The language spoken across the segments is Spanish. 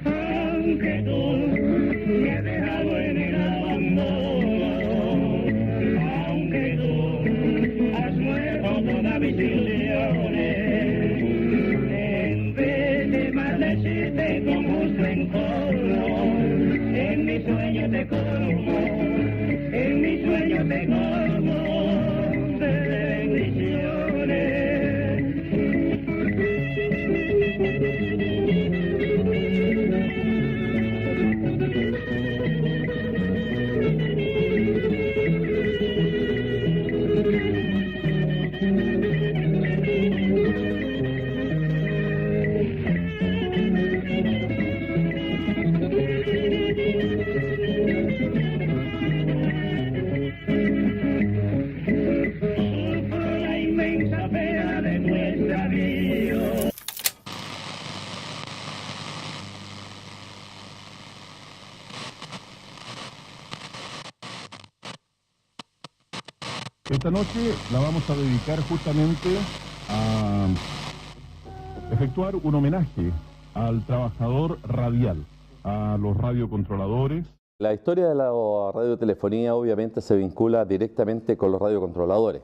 Aunque tú me has dejado en el abandono, aunque tú has muerto todas mis ilusiones, en vez de maldecirte con gusto en coro, en mi sueño te colmo, en mi sueño te colmo de bendiciones. La inmensa pena de nuestra vida. Esta noche la vamos a dedicar justamente a efectuar un homenaje al trabajador radial, a los radiocontroladores. La historia de la radiotelefonía obviamente se vincula directamente con los radiocontroladores.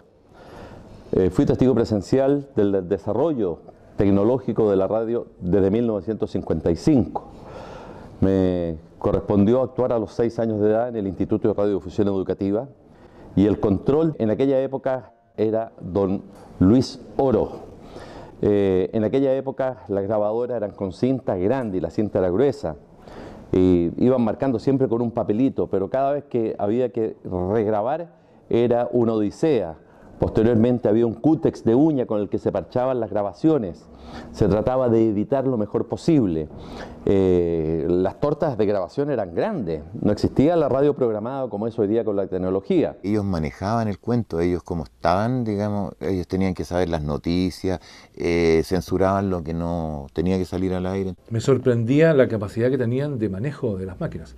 Fui testigo presencial del desarrollo tecnológico de la radio desde 1955. Me correspondió actuar a los 6 años de edad en el Instituto de Radiodifusión Educativa y el control en aquella época era don Luis Oro. En aquella época las grabadoras eran con cinta grande y la cinta era gruesa. Y iban marcando siempre con un papelito, pero cada vez que había que regrabar era una odisea. Posteriormente había un cútex de uña con el que se parchaban las grabaciones. Se trataba de editar lo mejor posible. Las tortas de grabación eran grandes. No existía la radio programada como es hoy día con la tecnología. Ellos manejaban el cuento, ellos como estaban, digamos, ellos tenían que saber las noticias, censuraban lo que no tenía que salir al aire. Me sorprendía la capacidad que tenían de manejo de las máquinas.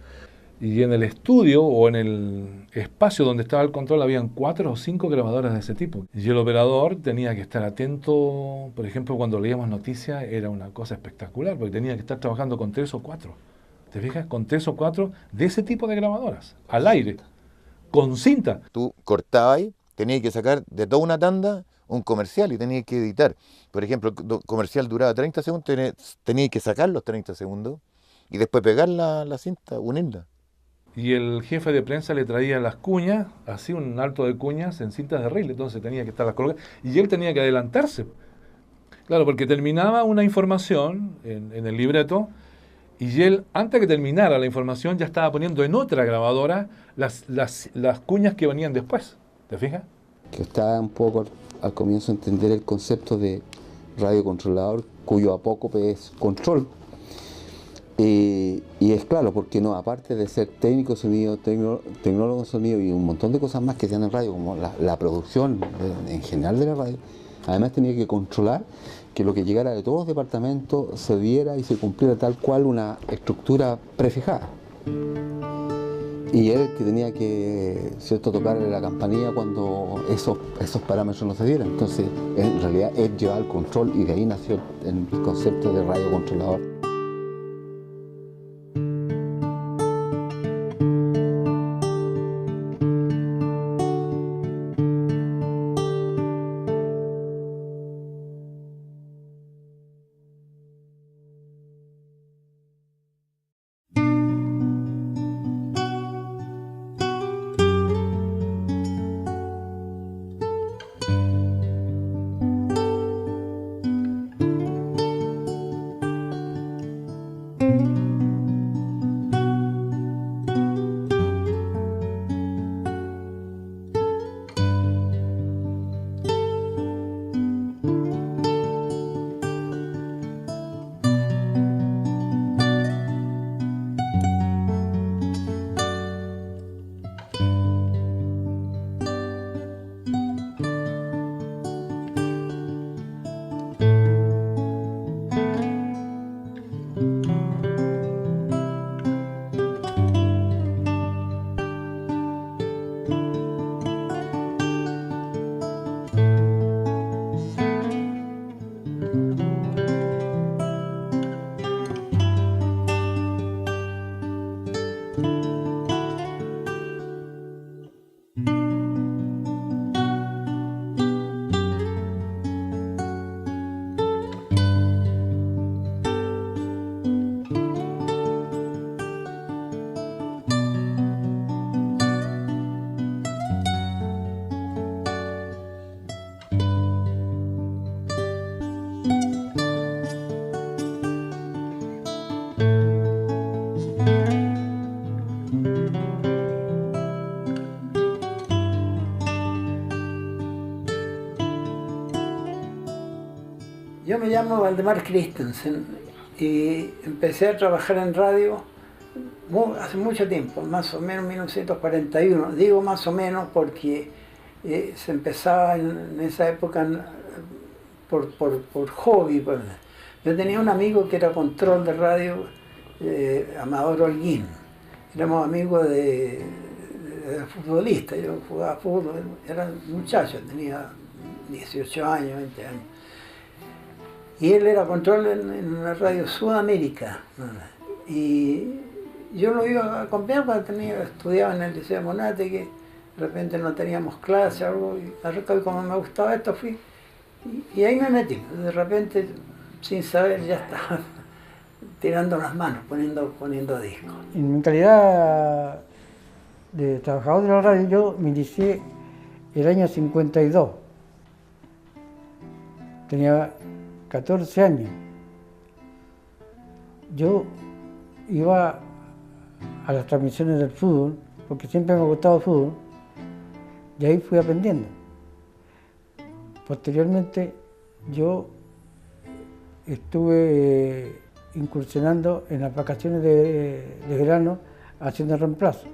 Y en el estudio o en el espacio donde estaba el control habían 4 o 5 grabadoras de ese tipo. Y el operador tenía que estar atento, por ejemplo, cuando leíamos noticias era una cosa espectacular, porque tenía que estar trabajando con 3 o 4. ¿Te fijas? Con 3 o 4 de ese tipo de grabadoras, al aire, con cinta. Tú cortabas y tenías que sacar de toda una tanda un comercial y tenías que editar. Por ejemplo, el comercial duraba 30 segundos, tenías que sacar los 30 segundos y después pegar la cinta, unirla. Y el jefe de prensa le traía las cuñas, así un alto de cuñas en cintas de reel, entonces tenía que estarlas colgadas. Y él tenía que adelantarse. Claro, porque terminaba una información en el libreto y él, antes que terminara la información, ya estaba poniendo en otra grabadora las cuñas que venían después. ¿Te fijas? Que estaba un poco al comienzo entender el concepto de radiocontrolador, cuyo apócope es control. Y es claro, porque no, aparte de ser técnico de sonido, tecnólogo de sonido y un montón de cosas más que se dan en radio, como la producción en general de la radio, además tenía que controlar que lo que llegara de todos los departamentos se diera y se cumpliera tal cual una estructura prefijada. Y él que tenía que, ¿cierto?, tocarle la campanilla cuando esos parámetros no se dieran. Entonces, en realidad, él llevaba el control y de ahí nació el concepto de radiocontrolador. llamo Valdemar Christensen y empecé a trabajar en radio hace mucho tiempo, más o menos 1941. Digo más o menos porque se empezaba en esa época por hobby. Yo tenía un amigo que era control de radio, Amador Holguín. Éramos amigos de futbolistas. Yo jugaba fútbol, era muchacho, tenía 18 años, 20 años. Y él era control en la radio Sudamérica. Y yo lo iba a acompañar cuando estudiaba en el Liceo Monate, que de repente no teníamos clase, algo, y como me gustaba esto fui. Y ahí me metí, de repente, sin saber, ya estaba tirando las manos, poniendo discos. En mi calidad de trabajador de la radio, yo me inicié el año 52. Tenía 14 años. Yo iba a las transmisiones del fútbol, porque siempre me ha gustado el fútbol, y ahí fui aprendiendo. Posteriormente, yo estuve incursionando en las vacaciones de verano haciendo reemplazo.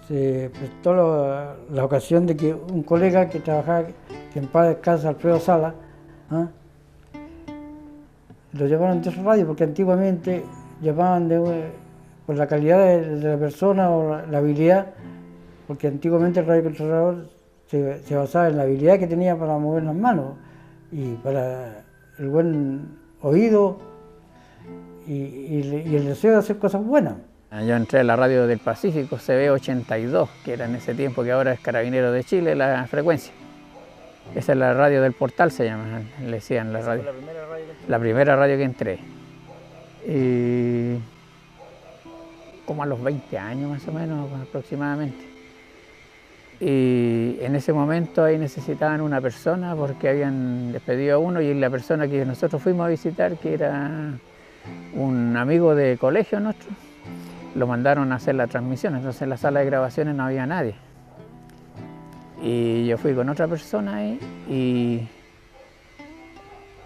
Se prestó la ocasión de que un colega que trabajaba, que en paz descansa, Alfredo Sala, lo llevaron de su radio, porque antiguamente llamaban por la calidad de la persona o la habilidad, porque antiguamente el radiocontrolador se basaba en la habilidad que tenía para mover las manos y para el buen oído y el deseo de hacer cosas buenas. Yo entré a la radio del Pacífico, CB82, que era en ese tiempo, que ahora es Carabineros de Chile, la frecuencia. Esa es la radio del Portal, se llama, le decían la radio. La primera radio que entré. Y como a los 20 años más o menos, aproximadamente. Y en ese momento ahí necesitaban una persona porque habían despedido a uno, y la persona que nosotros fuimos a visitar, que era un amigo de colegio nuestro, lo mandaron a hacer la transmisión. Entonces en la sala de grabaciones no había nadie. Y yo fui con otra persona ahí y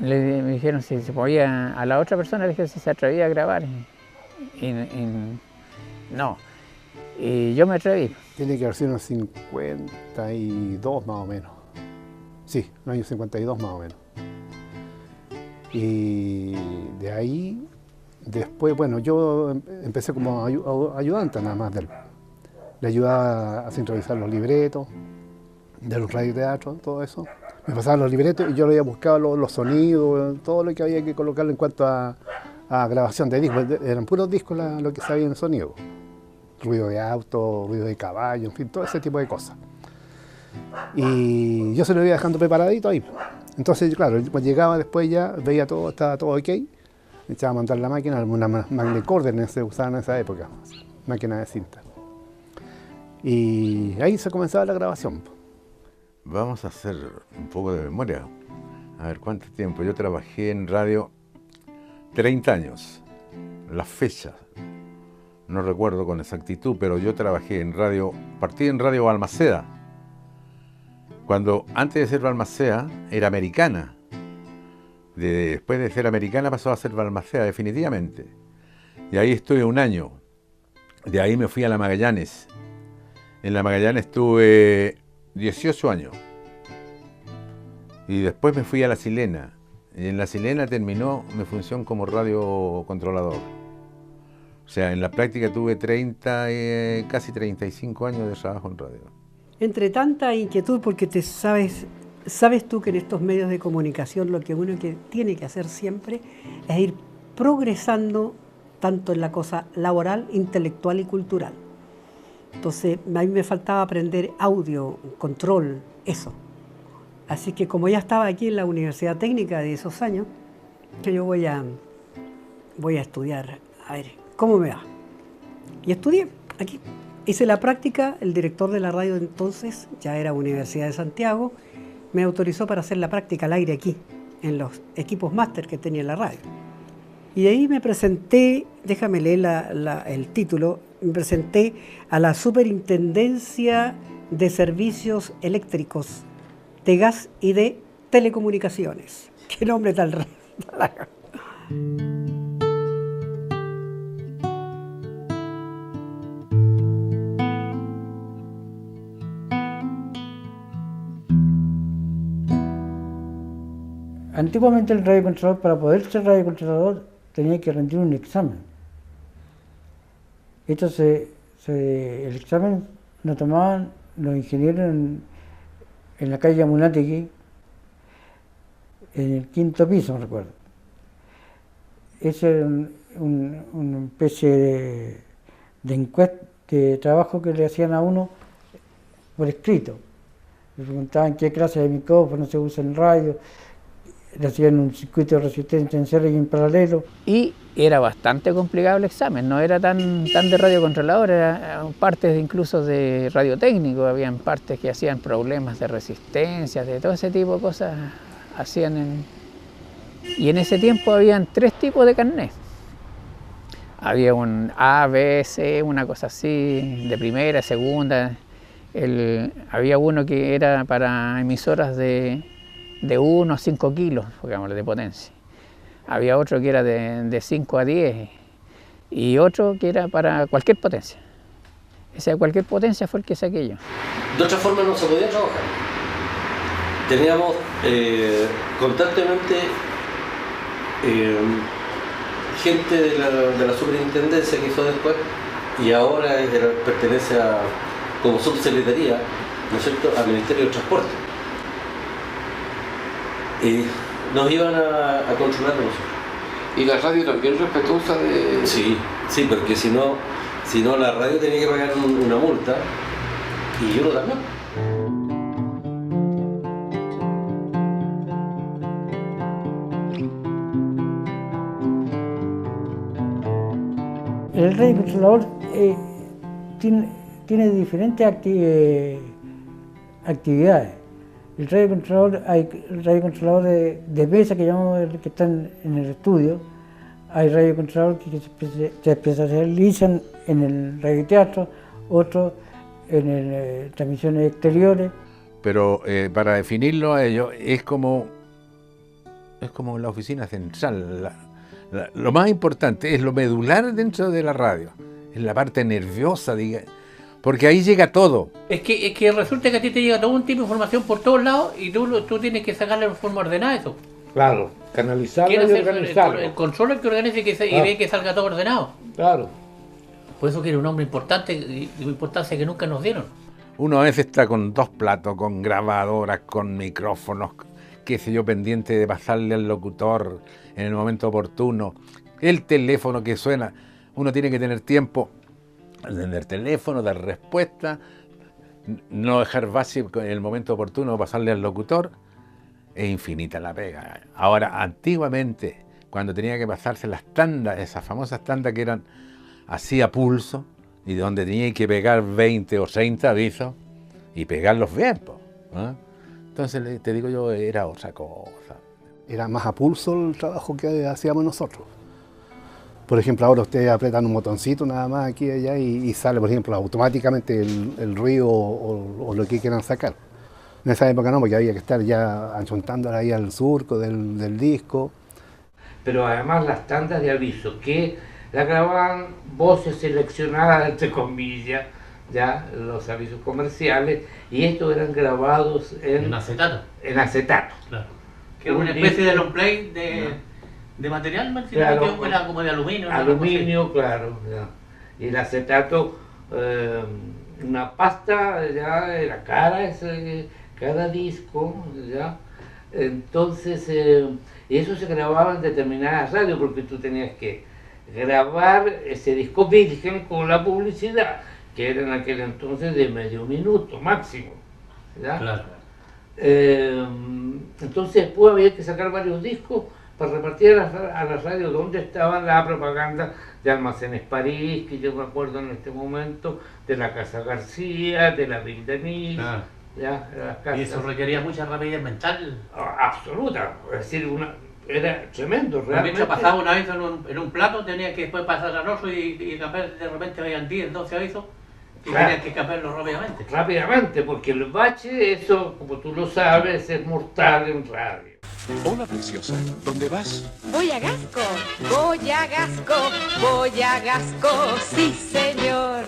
me dijeron si se podía, a la otra persona le dije si se atrevía a grabar. Y no. Y yo me atreví. Tiene que haber sido unos 52 más o menos. Sí, en el año 52 más o menos. Y de ahí, después, bueno, yo empecé como ayudante nada más de él. Le ayudaba a sincronizar los libretos de los radioteatros, todo eso. Me pasaban los libretos y yo le había buscado los sonidos, todo lo que había que colocarle en cuanto a grabación de discos. Eran puros discos lo que sabía en sonido. Ruido de auto, ruido de caballo, en fin, todo ese tipo de cosas. Y yo se lo iba dejando preparadito ahí. Entonces, claro, cuando llegaba después ya, veía todo, estaba todo ok. Me echaba a montar la máquina, una Magnecorder se usaba en esa época, máquina de cinta. Y ahí se comenzaba la grabación. Vamos a hacer un poco de memoria. A ver, ¿cuánto tiempo? Yo trabajé en radio 30 años. Las fechas, no recuerdo con exactitud, pero yo trabajé en radio, partí en Radio Balmaceda. Cuando antes de ser Balmaceda era Americana. Después de ser Americana pasó a ser Balmaceda definitivamente. Y ahí estuve un año. De ahí me fui a la Magallanes. En la Magallanes estuve 18 años. Y después me fui a La Silena. Y en La Silena terminó mi función como radiocontrolador. O sea, en la práctica tuve casi 35 años de trabajo en radio. Entre tanta inquietud, porque sabes tú que en estos medios de comunicación lo que uno tiene que hacer siempre es ir progresando tanto en la cosa laboral, intelectual y cultural. Entonces, a mí me faltaba aprender audio, control, eso. Así que como ya estaba aquí en la Universidad Técnica de esos años, que yo voy a estudiar, a ver, ¿cómo me va? Y estudié aquí. Hice la práctica, el director de la radio de entonces, ya era Universidad de Santiago, me autorizó para hacer la práctica al aire aquí, en los equipos máster que tenía la radio. Y de ahí me presenté, déjame leer el título, me presenté a la Superintendencia de Servicios Eléctricos de Gas y de telecomunicaciones. Qué nombre tan raro. Antiguamente el radiocontrolador, para poder ser radiocontrolador, tenía que rendir un examen. Entonces, el examen lo tomaban los ingenieros en la calle Amunátegui, en el 5º piso, me recuerdo. Ese era una especie de encuesta, de trabajo que le hacían a uno por escrito. Le preguntaban qué clase de micrófono se usa en radio, le hacían un circuito de resistencia en serie y en paralelo. Y era bastante complicado el examen, no era tan de radiocontrolador, eran partes incluso de radiotécnico, habían partes que hacían problemas de resistencia, de todo ese tipo de cosas hacían. Y en ese tiempo habían 3 tipos de carnet. Había un A, B, C, una cosa así, de primera, segunda. Había uno que era para emisoras de 1 a 5 kilos, digamos, de potencia. Había otro que era de 5 a 10 y otro que era para cualquier potencia. Ese de cualquier potencia fue el que saqué yo. De otra forma no se podía trabajar. Teníamos constantemente gente de la superintendencia que hizo después y ahora pertenece como subsecretaría, ¿no es cierto?, al Ministerio de Transporte. Nos iban a controlar a nosotros. ¿Y la radio también respetuosa de...? Sí, porque si no la radio tenía que pagar una multa y uno también. El radiocontrolador tiene diferentes actividades. El radiocontrolador de mesa, que llamamos el que están en el estudio. Hay radiocontroladores que se especializan en el radioteatro, otros en transmisiones exteriores. Pero para definirlo a ellos es como la oficina central. Lo más importante es lo medular dentro de la radio, es la parte nerviosa, porque ahí llega todo. Es que resulta que a ti te llega todo un tipo de información por todos lados y tú tienes que sacarla de forma ordenada eso. Claro, canalizarla y organizarla. El control es que organice y ve que salga todo ordenado. Claro. Por eso que era un hombre importante y de importancia que nunca nos dieron. Uno a veces está con 2 platos, con grabadoras, con micrófonos, qué sé yo, pendiente de pasarle al locutor en el momento oportuno, el teléfono que suena. Uno tiene que tener tiempo de atender teléfono, dar respuesta, no dejar básico en el momento oportuno pasarle al locutor. Es infinita la pega. Ahora, antiguamente, cuando tenía que pasarse las tandas, esas famosas tandas que eran así a pulso, y donde tenía que pegar 20 o 30 avisos, y pegarlos bien, ¿eh? Entonces, te digo yo, era otra cosa. Era más a pulso el trabajo que hacíamos nosotros. Por ejemplo, ahora ustedes apretan un botoncito nada más aquí y allá y sale, por ejemplo, automáticamente el ruido o lo que quieran sacar. En esa época no, porque había que estar ya anchontándola ahí al surco del disco. Pero además las tandas de aviso, que la grababan voces seleccionadas, entre comillas, ya los avisos comerciales, y estos eran grabados en acetato. En acetato. Claro. Que era una especie de long play de material, claro, era como de aluminio. Aluminio, claro. Ya. Y el acetato, una pasta, ya era cara cada disco, ya. Entonces, eso se grababa en determinadas radios, porque tú tenías que grabar ese disco virgen con la publicidad, que era en aquel entonces de medio minuto máximo, ¿ya? Claro. Entonces después había que sacar varios discos para repartir a las radios donde estaba la propaganda de Almacenes París, que yo me acuerdo en este momento, de la Casa García, de la Ville de Nice, ¿ya? Las casas. Y eso requería mucha rapidez mental. Absoluta, es decir, era tremendo, realmente. Mientras pasaba un aviso en un plato, tenía que después pasar al otro y de repente habían 10, 12 avisos. Y tenían que cambiarlo rápidamente. Rápidamente, porque el bache, eso, como tú lo sabes, es mortal en radio. Hola, preciosa. ¿Dónde vas? Voy a Gasco, voy a Gasco, voy a Gasco, sí señor.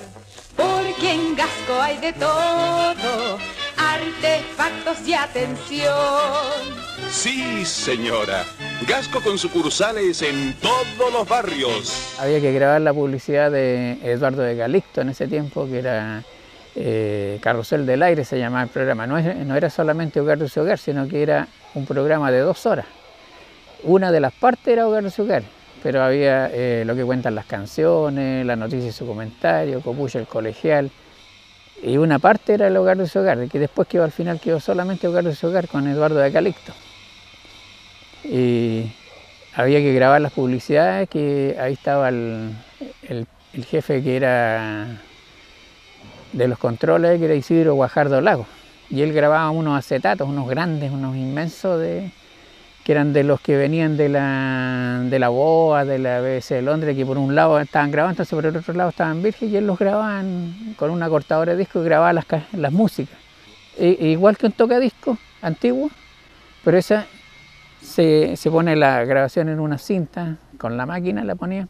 Porque en Gasco hay de todo, artefactos y atención. Sí, señora. Gasco con sucursales en todos los barrios. Había que grabar la publicidad de Eduardo de Calixto en ese tiempo, que era Carrusel del Aire, se llamaba el programa. No era solamente Hogar de su Hogar, sino que era un programa de 2 horas. Una de las partes era Hogar de su Hogar, pero había lo que cuentan las canciones, las noticias y su comentario, Copucha el colegial, y una parte era el Hogar de su Hogar, que después al final quedó solamente Hogar de su Hogar con Eduardo de Calixto. Y había que grabar las publicidades, que ahí estaba el jefe que era de los controles, que era Isidro Guajardo Lago, y él grababa unos acetatos, unos grandes, unos inmensos, que eran de los que venían de la BOA, de la BBC de Londres, que por un lado estaban grabando, entonces por el otro lado estaban virgen, y él los grababa con una cortadora de disco y grababa las músicas. Igual que un tocadisco antiguo, pero esa se pone la grabación en una cinta, con la máquina la ponía,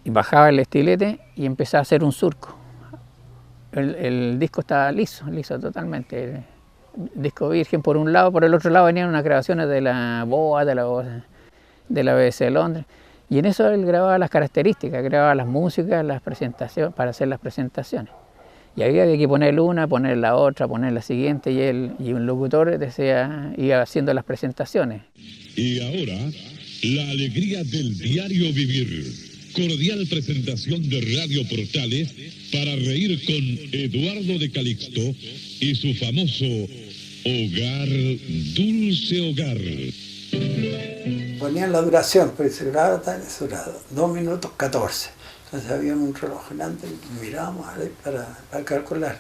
y bajaba el estilete y empezaba a hacer un surco. El disco estaba liso totalmente. El disco virgen por un lado, por el otro lado venían unas grabaciones de la BOA, de la BBC de Londres, y en eso él grababa las características, grababa las músicas, las presentaciones, para hacer las presentaciones. Y había que poner una, poner la otra, poner la siguiente, y un locutor iba haciendo las presentaciones. Y ahora, la alegría del diario vivir. Cordial presentación de Radio Portales para reír con Eduardo de Calixto y su famoso Hogar, Dulce Hogar. Ponían la duración, pues se grababa tan durado, 2 minutos 14. Entonces había un reloj grande y mirábamos ahí para calcular.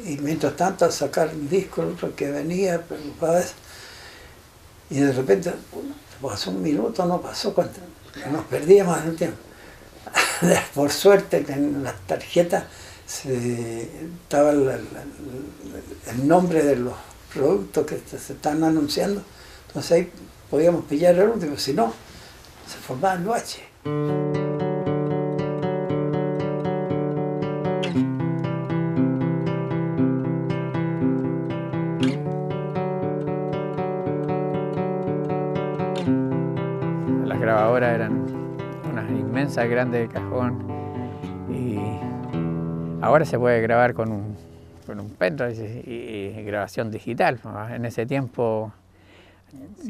Y mientras tanto, al sacar el disco, el otro que venía, y de repente, pasó 1 minuto, no pasó, nos perdíamos en el tiempo. Por suerte, en las tarjetas estaba el nombre de los productos que se están anunciando, entonces ahí podíamos pillar el último, si no, se formaba el bache. Las grabadoras eran unas inmensas, grandes de cajón, y ahora se puede grabar con un pendrive y grabación digital. En ese tiempo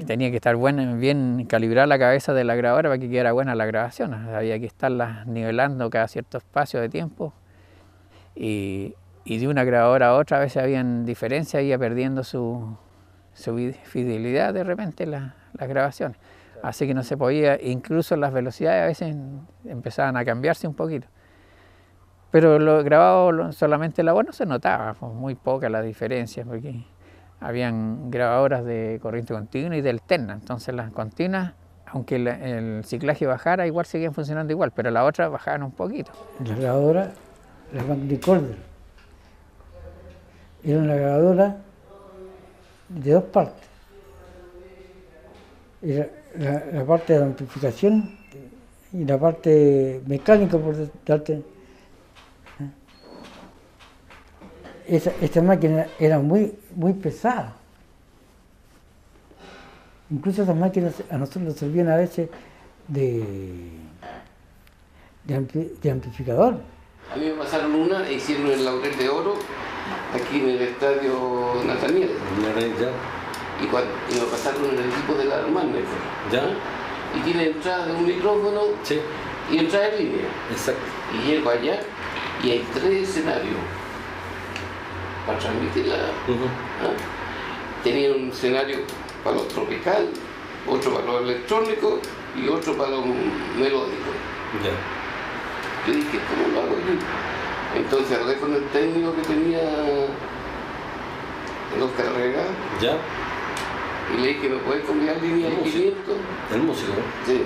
tenía que estar bien calibrada la cabeza de la grabadora para que quedara buena la grabación. Había que estarla nivelando cada cierto espacio de tiempo, y de una grabadora a otra a veces habían diferencias, iba perdiendo su fidelidad de repente las grabaciones. Así que no se podía, incluso las velocidades a veces empezaban a cambiarse un poquito. Pero lo grabado solamente la voz no se notaba, pues muy poca la diferencia, porque habían grabadoras de corriente continua y de alterna. Entonces las continuas, aunque el ciclaje bajara, igual seguían funcionando igual, pero las otras bajaban un poquito. La grabadora, la Van Recorder, era una grabadora de 2 partes. Era la parte de la amplificación y la parte mecánica, por darte. Esta máquina era muy pesada. Incluso esas máquinas a nosotros nos servían a veces de amplificador. A mí me pasaron una e hicieron el Laurel de Oro aquí en el estadio Nathaniel. Y me pasaron en el equipo de la Armanda. ¿Ya? Y tiene entrada de un micrófono y entrada en línea. Exacto. Y llego allá y hay 3 escenarios para transmitirla. Tenía un escenario para lo tropical, otro para lo electrónico y otro para lo melódico. Yo dije, ¿cómo lo hago yo? Entonces hablé con el técnico que tenía los carregas. ¿Ya? Y le dije, ¿me puedes cambiar línea de 500? El músico. Sí.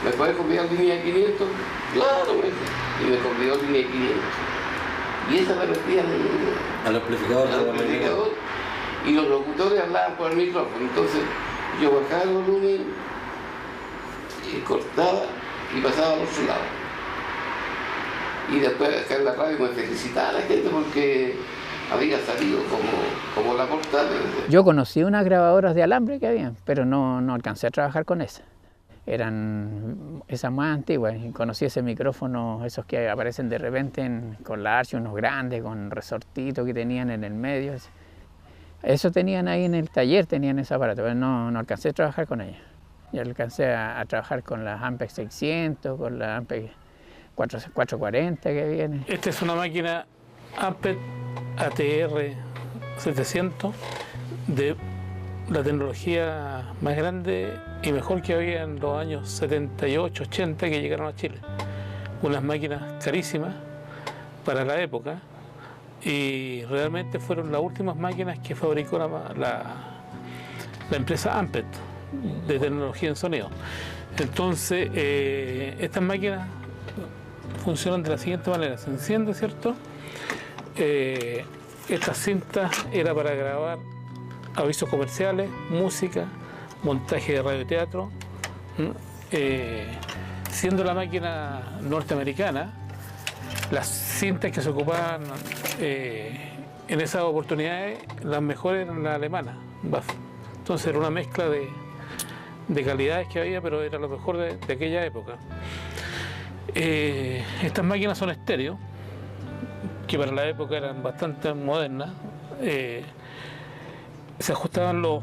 ¿me puedes copiar línea 500? Claro, me dijo. Y me copió línea 500. Y esa la metían al amplificador. Y los locutores hablaban por el micrófono. Entonces yo bajaba el volumen, cortaba y pasaba al otro lado. Y después acá en la radio me felicitaba a la gente porque había salido como la portada. Yo conocí unas grabadoras de alambre que había, pero no alcancé a trabajar con esas. Eran esas más antiguas. Y conocí ese micrófono, esos que aparecen de repente con la archa, unos grandes, con resortito que tenían en el medio. Eso tenían ahí en el taller, tenían ese aparato, pero no alcancé a trabajar con ellos. Yo alcancé a trabajar con las Ampex 600, con las Ampex 440 que vienen. Esta es una máquina Ampex ATR 700 de la tecnología más grande y mejor que había en los años 78, 80 que llegaron a Chile. Unas máquinas carísimas para la época y realmente fueron las últimas máquinas que fabricó la empresa Ampex de tecnología en sonido. Entonces, estas máquinas funcionan de la siguiente manera: se enciende, ¿cierto? Estas cintas era para grabar avisos comerciales, música, montaje de radioteatro. Siendo la máquina norteamericana, las cintas que se ocupaban en esas oportunidades, las mejores eran las alemanas, BAF. Entonces era una mezcla de calidades que había, pero era lo mejor de aquella época. Estas máquinas son estéreo, que para la época eran bastante modernas. Se ajustaban los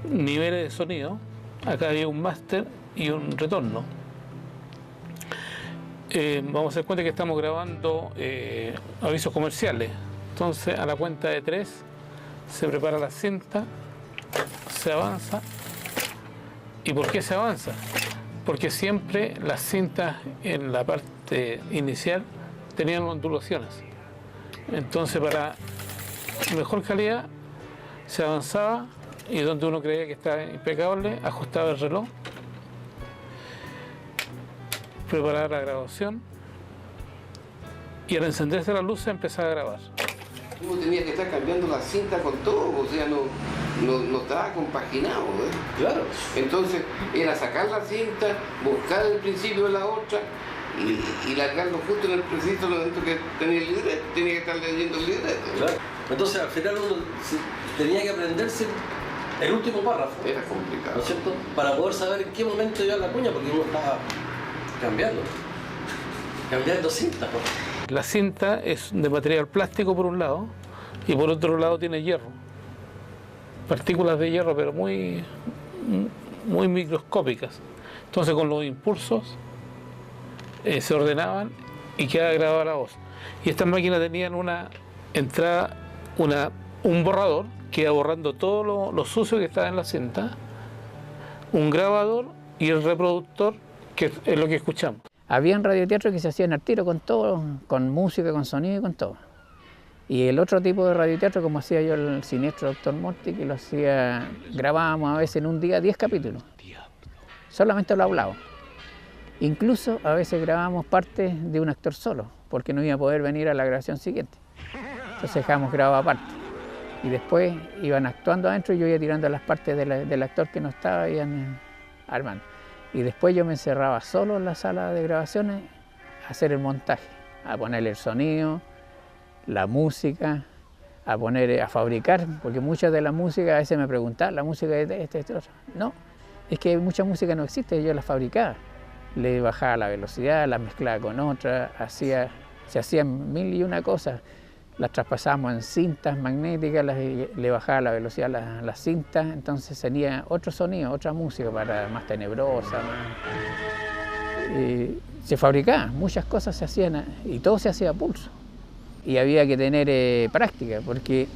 niveles de sonido. Acá había un máster y un retorno. Vamos a dar cuenta que estamos grabando avisos comerciales. Entonces, a la cuenta de 3 se prepara la cinta, se avanza. ¿Y por qué se avanza? Porque siempre las cintas en la parte inicial tenían ondulaciones. Entonces, para mejor calidad, se avanzaba y donde uno creía que estaba impecable, ajustaba el reloj, preparaba la grabación y al encenderse la luz se empezaba a grabar. Uno tenía que estar cambiando la cinta con todo, o sea, no estaba compaginado, ¿eh? Claro. Entonces era sacar la cinta, buscar el principio de la otra y largarlo justo en el preciso momento que tenía el libreto, tenía que estar leyendo el libreto. Claro. Entonces al final uno tenía que aprenderse el último párrafo. Era complicado. ¿No es cierto? Para poder saber en qué momento iba la cuña, porque uno estaba cambiando cinta, ¿no? La cinta es de material plástico por un lado y por otro lado tiene hierro. Partículas de hierro, pero muy microscópicas. Entonces con los impulsos se ordenaban y quedaba grabada la voz. Y estas máquinas tenían una entrada, un borrador que iba borrando todo lo sucio que estaba en la cinta, un grabador y el reproductor, que es lo que escuchamos. Habían radioteatros que se hacían al tiro con todo, con música, con sonido y con todo. Y el otro tipo de radioteatro, como hacía yo el siniestro Dr. Morty, que lo hacía, grabábamos a veces en un día 10 capítulos. Solamente lo hablaba. Incluso a veces grabábamos partes de un actor solo, porque no iba a poder venir a la grabación siguiente. Entonces dejábamos grabado aparte. Y después iban actuando adentro y yo iba tirando las partes del actor que no estaba, iban armando. Y después yo me encerraba solo en la sala de grabaciones a hacer el montaje, a ponerle el sonido, la música, a fabricar, porque mucha de la música a veces me preguntaban, ¿la música es de este, otro? No, es que mucha música no existe, yo la fabricaba. Le bajaba la velocidad, la mezclaba con otra, se hacían 1000 y una cosas. Las traspasábamos en cintas magnéticas, le bajaba la velocidad a las cintas, entonces tenía otro sonido, otra música más tenebrosa. Se fabricaban, muchas cosas se hacían y todo se hacía a pulso. Y había que tener práctica, porque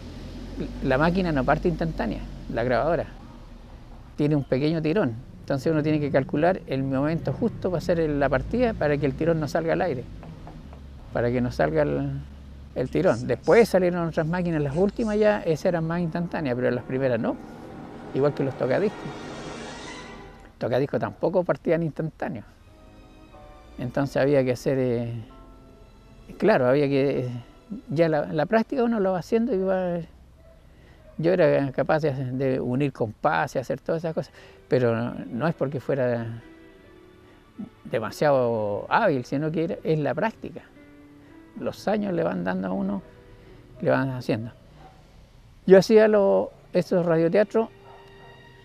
la máquina no parte instantánea, la grabadora. Tiene un pequeño tirón, entonces uno tiene que calcular el momento justo para hacer la partida para que el tirón no salga al aire, para que no salga el tirón. Después salieron otras máquinas, las últimas ya, esas eran más instantáneas, pero las primeras no, igual que los tocadiscos. Tocadiscos tampoco partían instantáneos. Entonces había que hacer, claro, había que, ya la práctica uno lo va haciendo y va, yo era capaz de unir compases, hacer todas esas cosas, pero no es porque fuera demasiado hábil, sino que es la práctica. Los años le van dando a uno, le van haciendo. Yo hacía estos radioteatros,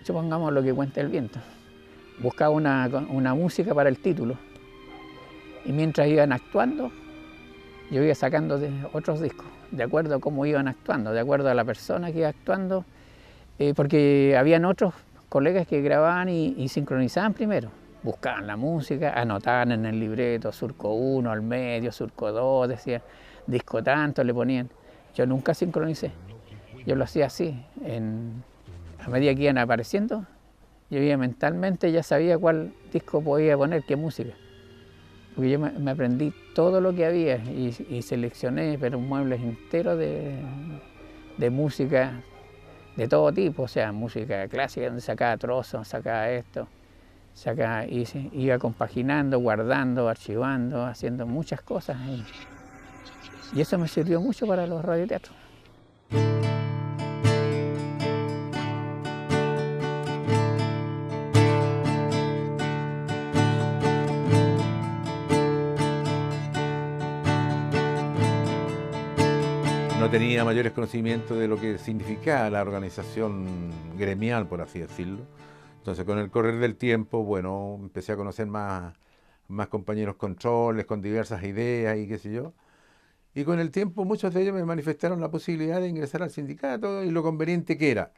supongamos Lo que cuenta el viento. Buscaba una música para el título y mientras iban actuando, yo iba sacando otros discos, de acuerdo a cómo iban actuando, de acuerdo a la persona que iba actuando, porque habían otros colegas que grababan y sincronizaban primero. Buscaban la música, anotaban en el libreto, surco 1 al medio, surco 2, decían disco tanto, le ponían. Yo nunca sincronicé, yo lo hacía así, a medida que iban apareciendo, yo iba mentalmente, ya sabía cuál disco podía poner, qué música. Porque yo me aprendí todo lo que había y seleccioné, pero un mueble entero de música de todo tipo, o sea, música clásica, donde sacaba trozos, sacaba esto, iba compaginando, guardando, archivando, haciendo muchas cosas. Y eso me sirvió mucho para los radioteatros. No tenía mayores conocimientos de lo que significaba la organización gremial, por así decirlo. Entonces, con el correr del tiempo, bueno, empecé a conocer más compañeros controles, con diversas ideas y qué sé yo. Y con el tiempo muchos de ellos me manifestaron la posibilidad de ingresar al sindicato y lo conveniente que era.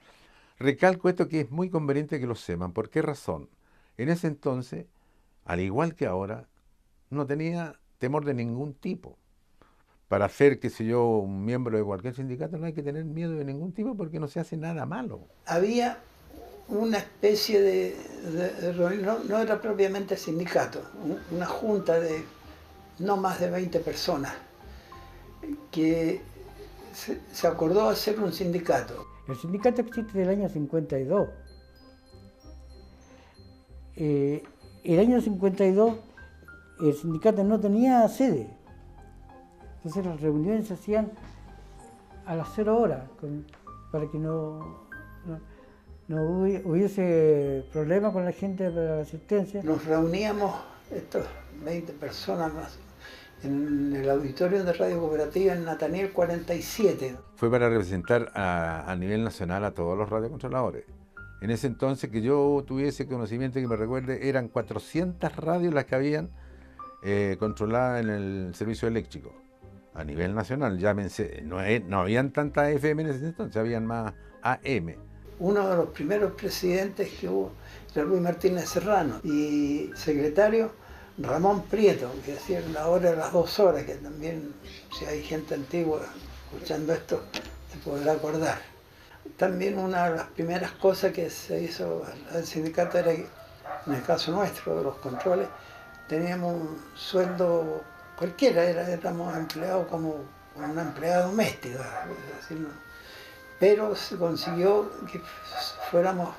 Recalco esto que es muy conveniente que lo sepan. ¿Por qué razón? En ese entonces, al igual que ahora, no tenía temor de ningún tipo. Para ser, qué sé yo, un miembro de cualquier sindicato no hay que tener miedo de ningún tipo porque no se hace nada malo. Había una especie de reunión, no era propiamente sindicato, una junta de no más de 20 personas que se acordó hacer un sindicato. El sindicato existe del año 52. El año 52 el sindicato no tenía sede. Entonces las reuniones se hacían a las 0 horas, para que no hubiese problema con la gente para la asistencia. Nos reuníamos, estos 20 personas más, en el auditorio de Radio Cooperativa en Nataniel 47. Fue para representar a nivel nacional a todos los radiocontroladores. En ese entonces, que yo tuviese conocimiento, que me recuerde, eran 400 radios las que habían controladas en el servicio eléctrico. A nivel nacional, llámense, no habían tantas FM en ese entonces, habían más AM. Uno de los primeros presidentes que hubo era Luis Martínez Serrano y secretario Ramón Prieto, que decía la hora de las 2 horas, que también, si hay gente antigua escuchando esto, se podrá acordar. También una de las primeras cosas que se hizo al sindicato era que, en el caso nuestro, de los controles, teníamos un sueldo cualquiera, éramos empleados como una empleada doméstica, pero se consiguió que fuéramos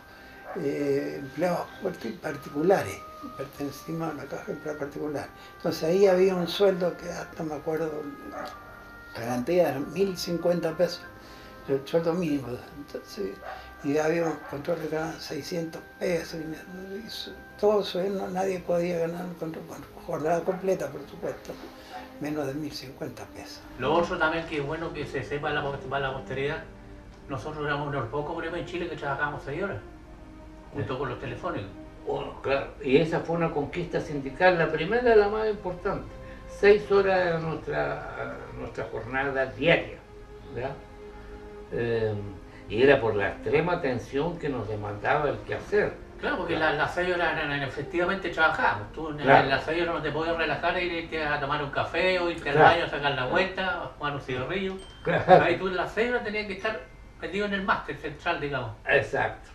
empleados particulares, pertenecimos a la caja de empleados particulares. Entonces ahí había un sueldo que hasta me acuerdo, la garantía era 1.050 pesos, el sueldo mínimo. Entonces, y había un control que ganaban 600 pesos, y todo eso, nadie podía ganar con jornada completa, por supuesto, menos de 1.050 pesos. Lo otro también que es bueno que se sepa para la posteridad, nosotros éramos unos pocos problemas en Chile que trabajábamos 6 horas, junto con los telefónicos. Bueno, claro, y esa fue una conquista sindical, la primera, la más importante. 6 horas era nuestra jornada diaria, ¿verdad? Y era por la extrema tensión que nos demandaba el quehacer. Claro, porque las 6 horas eran efectivamente trabajadas. Tú en las 6 horas no te podías relajar e irte a tomar un café o irte al baño a sacar la vuelta, a fumar un cigarrillo. Claro. Ahí tú en las 6 horas tenías que estar metido en el máster central, digamos. Exacto.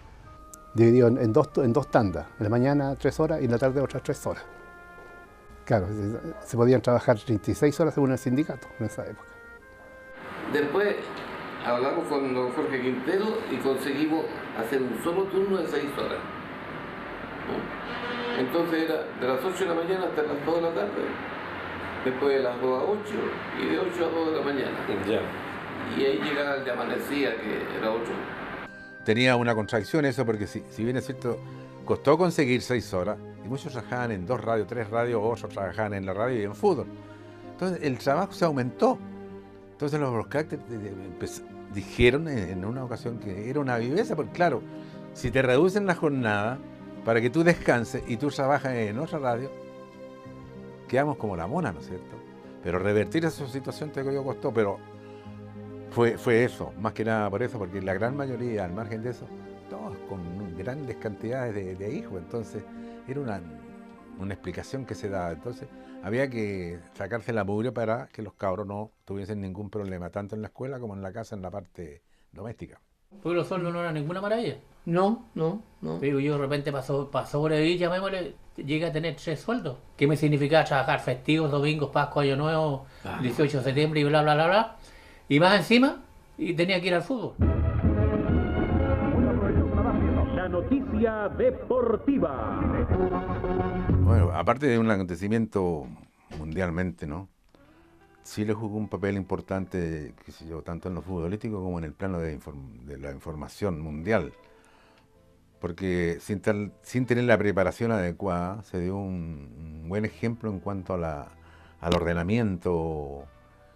Dividido en dos tandas, en la mañana 3 horas y en la tarde otras 3 horas. Claro, se podían trabajar 36 horas según el sindicato en esa época. Después hablamos con don Jorge Quintero y conseguimos hacer un solo turno de 6 horas. Entonces era de las 8 de la mañana hasta las 2 de la tarde, después de las 2 a 8 y de 8 a 2 de la mañana. Y ahí llegaba el de amanecía, que era otro. Tenía una contradicción eso, porque si bien es cierto, costó conseguir 6 horas, y muchos trabajaban en 2 radios, 3 radios, otros trabajaban en la radio y en fútbol. Entonces el trabajo se aumentó. Entonces los broadcasters dijeron en una ocasión que era una viveza, porque claro, si te reducen la jornada para que tú descanses y tú trabajas en otra radio, quedamos como la mona, ¿no es cierto? Pero revertir esa situación te costó, pero fue eso, más que nada por eso, porque la gran mayoría, al margen de eso, todos con grandes cantidades de hijos, entonces era una explicación que se daba. Entonces había que sacarse la mugre para que los cabros no tuviesen ningún problema, tanto en la escuela como en la casa, en la parte doméstica. Porque los sueldos no eran ninguna maravilla. No. Digo, yo de repente para sobrevivir, llamémosle, llegué a tener 3 sueldos. ¿Qué me significaba trabajar festivos, domingos, Pascua, Año Nuevo, 18 de septiembre y bla, bla, bla, bla? Y más encima, y tenía que ir al fútbol. La noticia deportiva. Bueno, aparte de un acontecimiento mundialmente, ¿no? Chile jugó un papel importante, qué sé yo, tanto en lo futbolístico como en el plano de la información mundial. Porque sin tener la preparación adecuada, se dio un buen ejemplo en cuanto al ordenamiento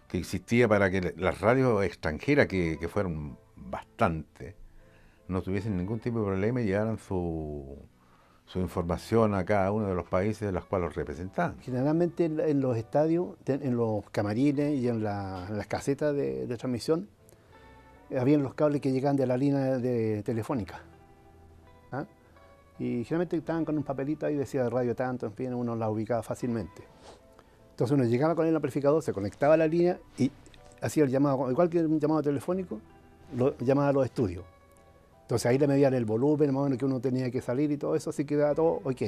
que existía para que las radios extranjeras, que fueron bastante, no tuviesen ningún tipo de problema y llevaran su información a cada uno de los países de los cuales los representaban. Generalmente en los estadios, en los camarines y en las casetas de transmisión, habían los cables que llegaban de la línea telefónica. ¿Ah? Y generalmente estaban con un papelito ahí, decía radio tanto, en fin, uno la ubicaba fácilmente. Entonces uno llegaba con el amplificador, se conectaba a la línea y hacía el llamado, igual que un llamado telefónico, lo llamaba a los estudios. Entonces ahí le medían el volumen, más o menos que uno tenía que salir y todo eso, así quedaba todo ok.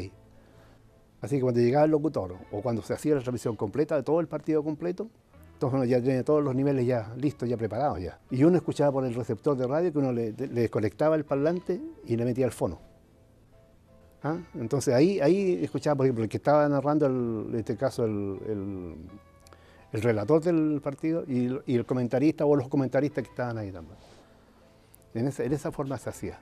Así que cuando llegaba el locutor o cuando se hacía la transmisión completa de todo el partido completo, entonces uno ya tenía todos los niveles ya listos, ya preparados ya. Y uno escuchaba por el receptor de radio que uno le desconectaba el parlante y le metía el fono. ¿Ah? Entonces ahí escuchaba, por ejemplo, el que estaba narrando, en este caso el relator del partido y el comentarista o los comentaristas que estaban ahí también. En esa forma se hacía.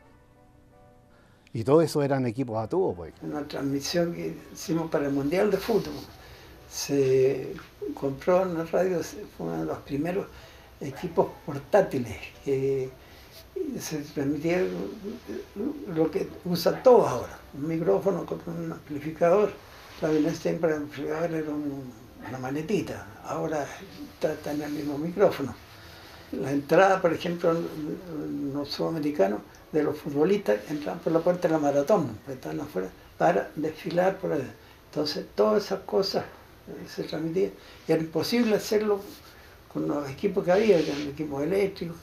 Y todo eso eran equipos a tubo, pues. Una transmisión que hicimos para el Mundial de Fútbol. Se compró en la radio, fue uno de los primeros equipos portátiles que se transmitía lo que usan todos ahora. Un micrófono con un amplificador. En ese tiempo el amplificador era una manetita, ahora está en el mismo micrófono. La entrada, por ejemplo, en los sudamericanos, de los futbolistas, entran por la puerta de la maratón, están afuera, para desfilar por ahí. Entonces, todas esas cosas se transmitían. Y era imposible hacerlo con los equipos que había, que eran equipos eléctricos.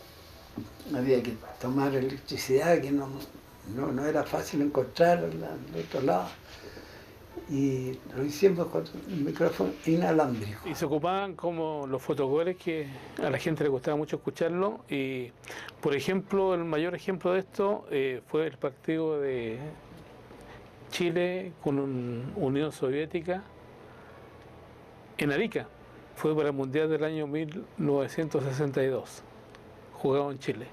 Había que tomar electricidad, que no era fácil encontrar al otro lado. Y lo hicimos con un micrófono inalámbrico. Y se ocupaban como los fotogoles, que a la gente le gustaba mucho escucharlo. Y, por ejemplo, el mayor ejemplo de esto fue el partido de Chile con Unión Soviética en Arica. Fue para el Mundial del año 1962. Jugado en Chile.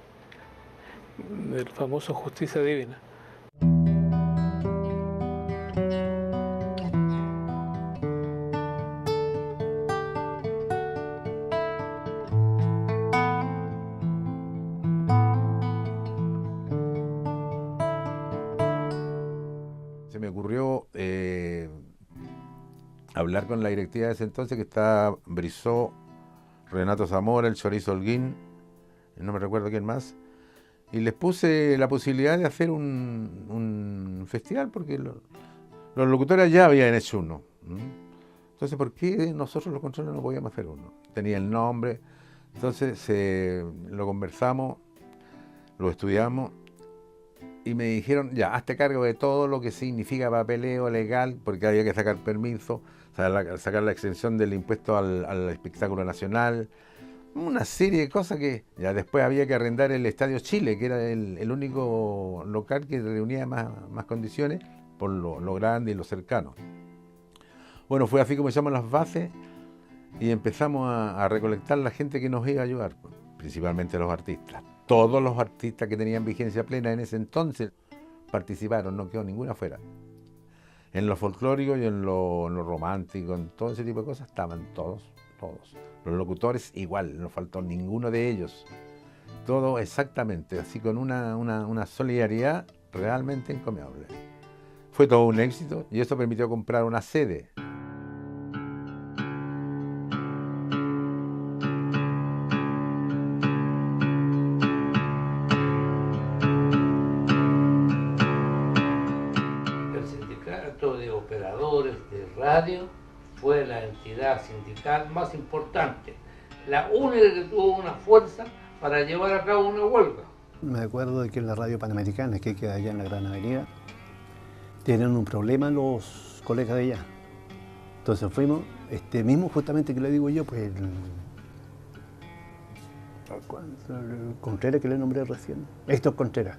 El famoso Justicia Divina. Se me ocurrió hablar con la directiva de ese entonces, que estaba Brizó, Renato Zamora, el Chorizo Holguín, no me recuerdo quién más, y les puse la posibilidad de hacer un festival, porque los locutores ya habían hecho uno. Entonces, ¿por qué nosotros los controles no podíamos hacer uno? Tenía el nombre, entonces lo conversamos, lo estudiamos, y me dijeron, ya, hazte cargo de todo lo que significa papeleo legal, porque había que sacar permiso, sacar la exención del impuesto al espectáculo nacional, una serie de cosas que ya después había que arrendar el Estadio Chile, que era el único local que reunía más condiciones, por lo grande y lo cercano. Bueno, fue así como echamos las bases y empezamos a recolectar la gente que nos iba a ayudar, principalmente los artistas. Todos los artistas que tenían vigencia plena en ese entonces participaron, no quedó ninguna fuera. En lo folclórico y en lo romántico, en todo ese tipo de cosas, estaban todos. Los locutores igual, no faltó ninguno de ellos. Todo exactamente, así con una solidaridad realmente encomiable. Fue todo un éxito y eso permitió comprar una sede. De operadores de radio fue la entidad sindical más importante, la única que tuvo una fuerza para llevar a cabo una huelga. Me acuerdo de que en la radio Panamericana, que queda allá en la Gran Avenida, tienen un problema los colegas de allá. Entonces fuimos, mismo justamente que le digo yo, pues el Contreras que le nombré recién, Héctor Contreras.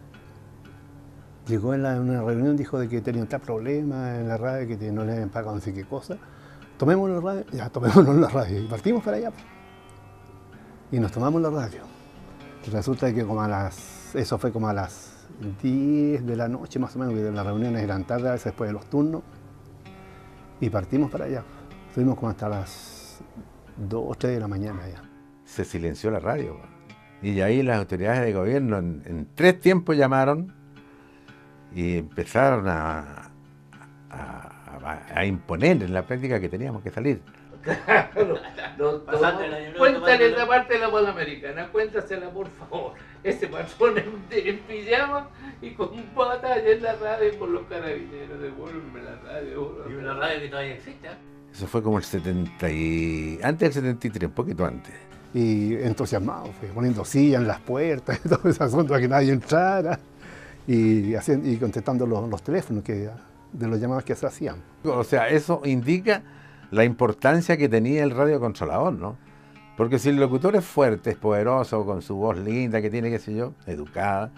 Llegó en una reunión, dijo de que tenía un tal problema en la radio, que no le habían pagado no sé qué cosa. Tomémonos la radio, ya tomémonos la radio. Y partimos para allá. Y nos tomamos la radio. Y resulta que eso fue como a las 10 de la noche más o menos, que las reuniones eran tarde, a veces después de los turnos. Y partimos para allá. Estuvimos como hasta las 2 o 3 de la mañana allá. Se silenció la radio. Y ahí las autoridades de gobierno en 3 tiempos llamaron y empezaron a imponer en la práctica que teníamos que salir. Claro, cuéntale esa parte de la Panamericana, cuéntasela por favor. Ese patrón en pijama y con patas allá en la radio con los carabineros, devuélveme la radio. Y una radio que todavía existe. Eso fue como el 70 y... antes del 73, un poquito antes. Y entusiasmado, poniendo sillas en las puertas, todo ese asunto para que nadie entrara. Y contestando los teléfonos de los llamados que se hacían. O sea, eso indica la importancia que tenía el radiocontrolador, ¿no? Porque si el locutor es fuerte, es poderoso, con su voz linda, que tiene, qué sé yo, educada,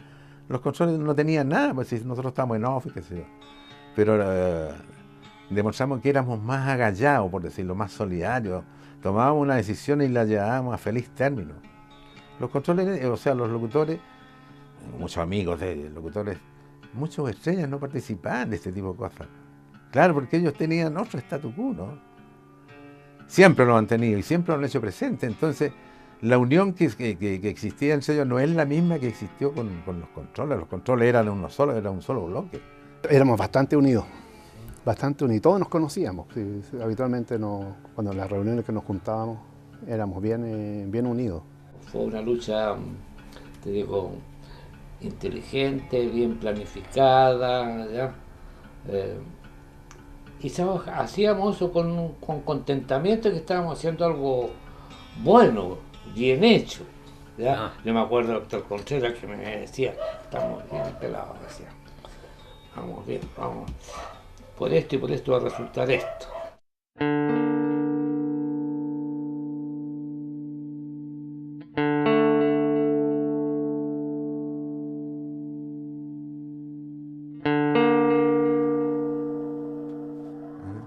los controles no tenían nada, pues si nosotros estábamos en off, qué sé yo. Pero demostramos que éramos más agallados, por decirlo, más solidarios. Tomábamos una decisión y la llevábamos a feliz término. Los controles, o sea, los locutores, muchos amigos de locutores, muchos estrellas no participaban de este tipo de cosas. Claro, porque ellos tenían otro statu quo, ¿no? Siempre lo han tenido y siempre lo han hecho presente. Entonces, la unión que existía entre ellos no es la misma que existió con los controles. Los controles eran un solo bloque. Éramos bastante unidos, todos nos conocíamos. Sí, habitualmente cuando en las reuniones que nos juntábamos éramos bien unidos. Fue una lucha, te digo, inteligente, bien planificada, ¿ya? Y hacíamos eso con contentamiento, que estábamos haciendo algo bueno, bien hecho, ¿ya? Yo me acuerdo del doctor Contreras que me decía, estamos bien pelados, decía, vamos bien, vamos, por esto y por esto va a resultar esto.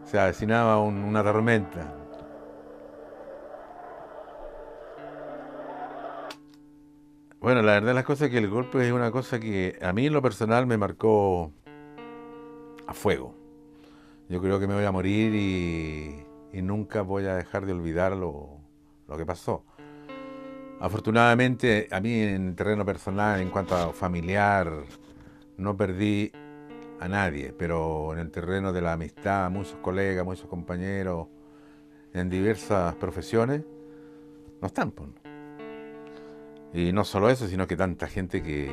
Se avecinaba una tormenta. Bueno, la verdad de las cosas es que el golpe es una cosa que a mí en lo personal me marcó a fuego. Yo creo que me voy a morir y nunca voy a dejar de olvidar lo que pasó. Afortunadamente, a mí en el terreno personal, en cuanto a familiar, no perdí a nadie, pero en el terreno de la amistad, muchos colegas, muchos compañeros en diversas profesiones no están, pues. Y no solo eso, sino que tanta gente que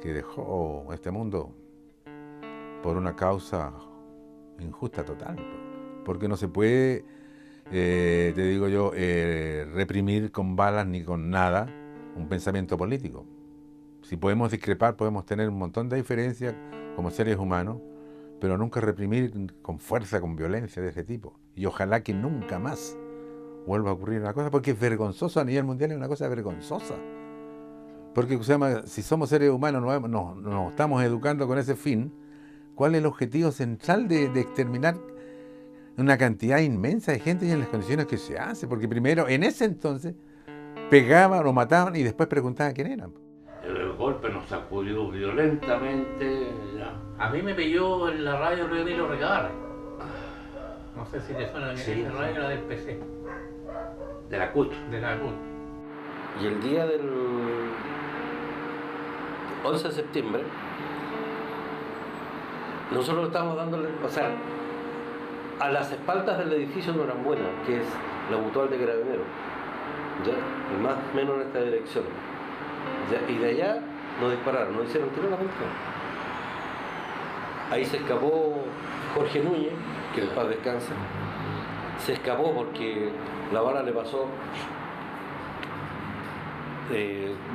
dejó este mundo por una causa injusta total, porque no se puede, te digo yo, reprimir con balas ni con nada un pensamiento político. Si podemos discrepar, podemos tener un montón de diferencias como seres humanos, pero nunca reprimir con fuerza, con violencia de ese tipo. Y ojalá que nunca más vuelva a ocurrir una cosa, porque es vergonzoso a nivel mundial, es una cosa vergonzosa. Porque si somos seres humanos, nos estamos educando con ese fin, ¿Cuál es el objetivo central de exterminar una cantidad inmensa de gente y en las condiciones que se hace? Porque primero, en ese entonces, pegaban o mataban y después preguntaban quién eran. El golpe nos sacudió violentamente. Ya. A mí me pilló en la radio Río Emilio Recabarre. No sé si te suena, Sí, la radio era del PC. De la CUT. De la CUT. Y el día del 11 de septiembre, nosotros estábamos dándole, o sea, a las espaldas del edificio Norambuena, que es la mutual de Carabineros, ¿ya? Y más o menos en esta dirección. ¿Ya? Y de allá nos dispararon, nos hicieron tiro a la ventana. Ahí se escapó Jorge Núñez, que en paz descanse. Se escapó porque la bala le pasó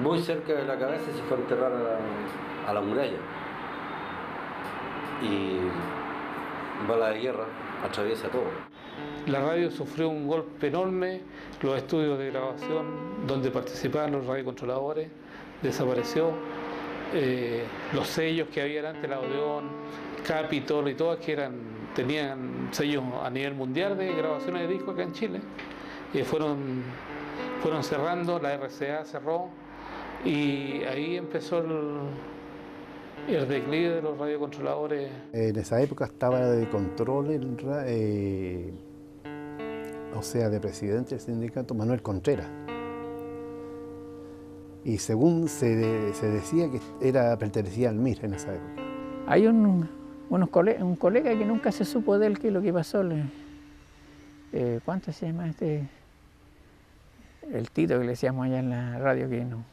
muy cerca de la cabeza y se fue a enterrar a la muralla. Y bala de guerra atraviesa todo. La radio sufrió un golpe enorme, los estudios de grabación donde participaban los radiocontroladores desapareció, los sellos que había antes, la Odeón, Capitol y todas que tenían sellos a nivel mundial de grabaciones de discos acá en Chile, fueron cerrando, la RCA cerró y ahí empezó el declive de los radiocontroladores. En esa época estaba de control, o sea, de presidente del sindicato, Manuel Contreras. Y según se decía que pertenecía al MIR en esa época. Hay un colega que nunca se supo de él qué es lo que pasó. ¿Cuánto se llama este? El Tito que le decíamos allá en la radio, que no.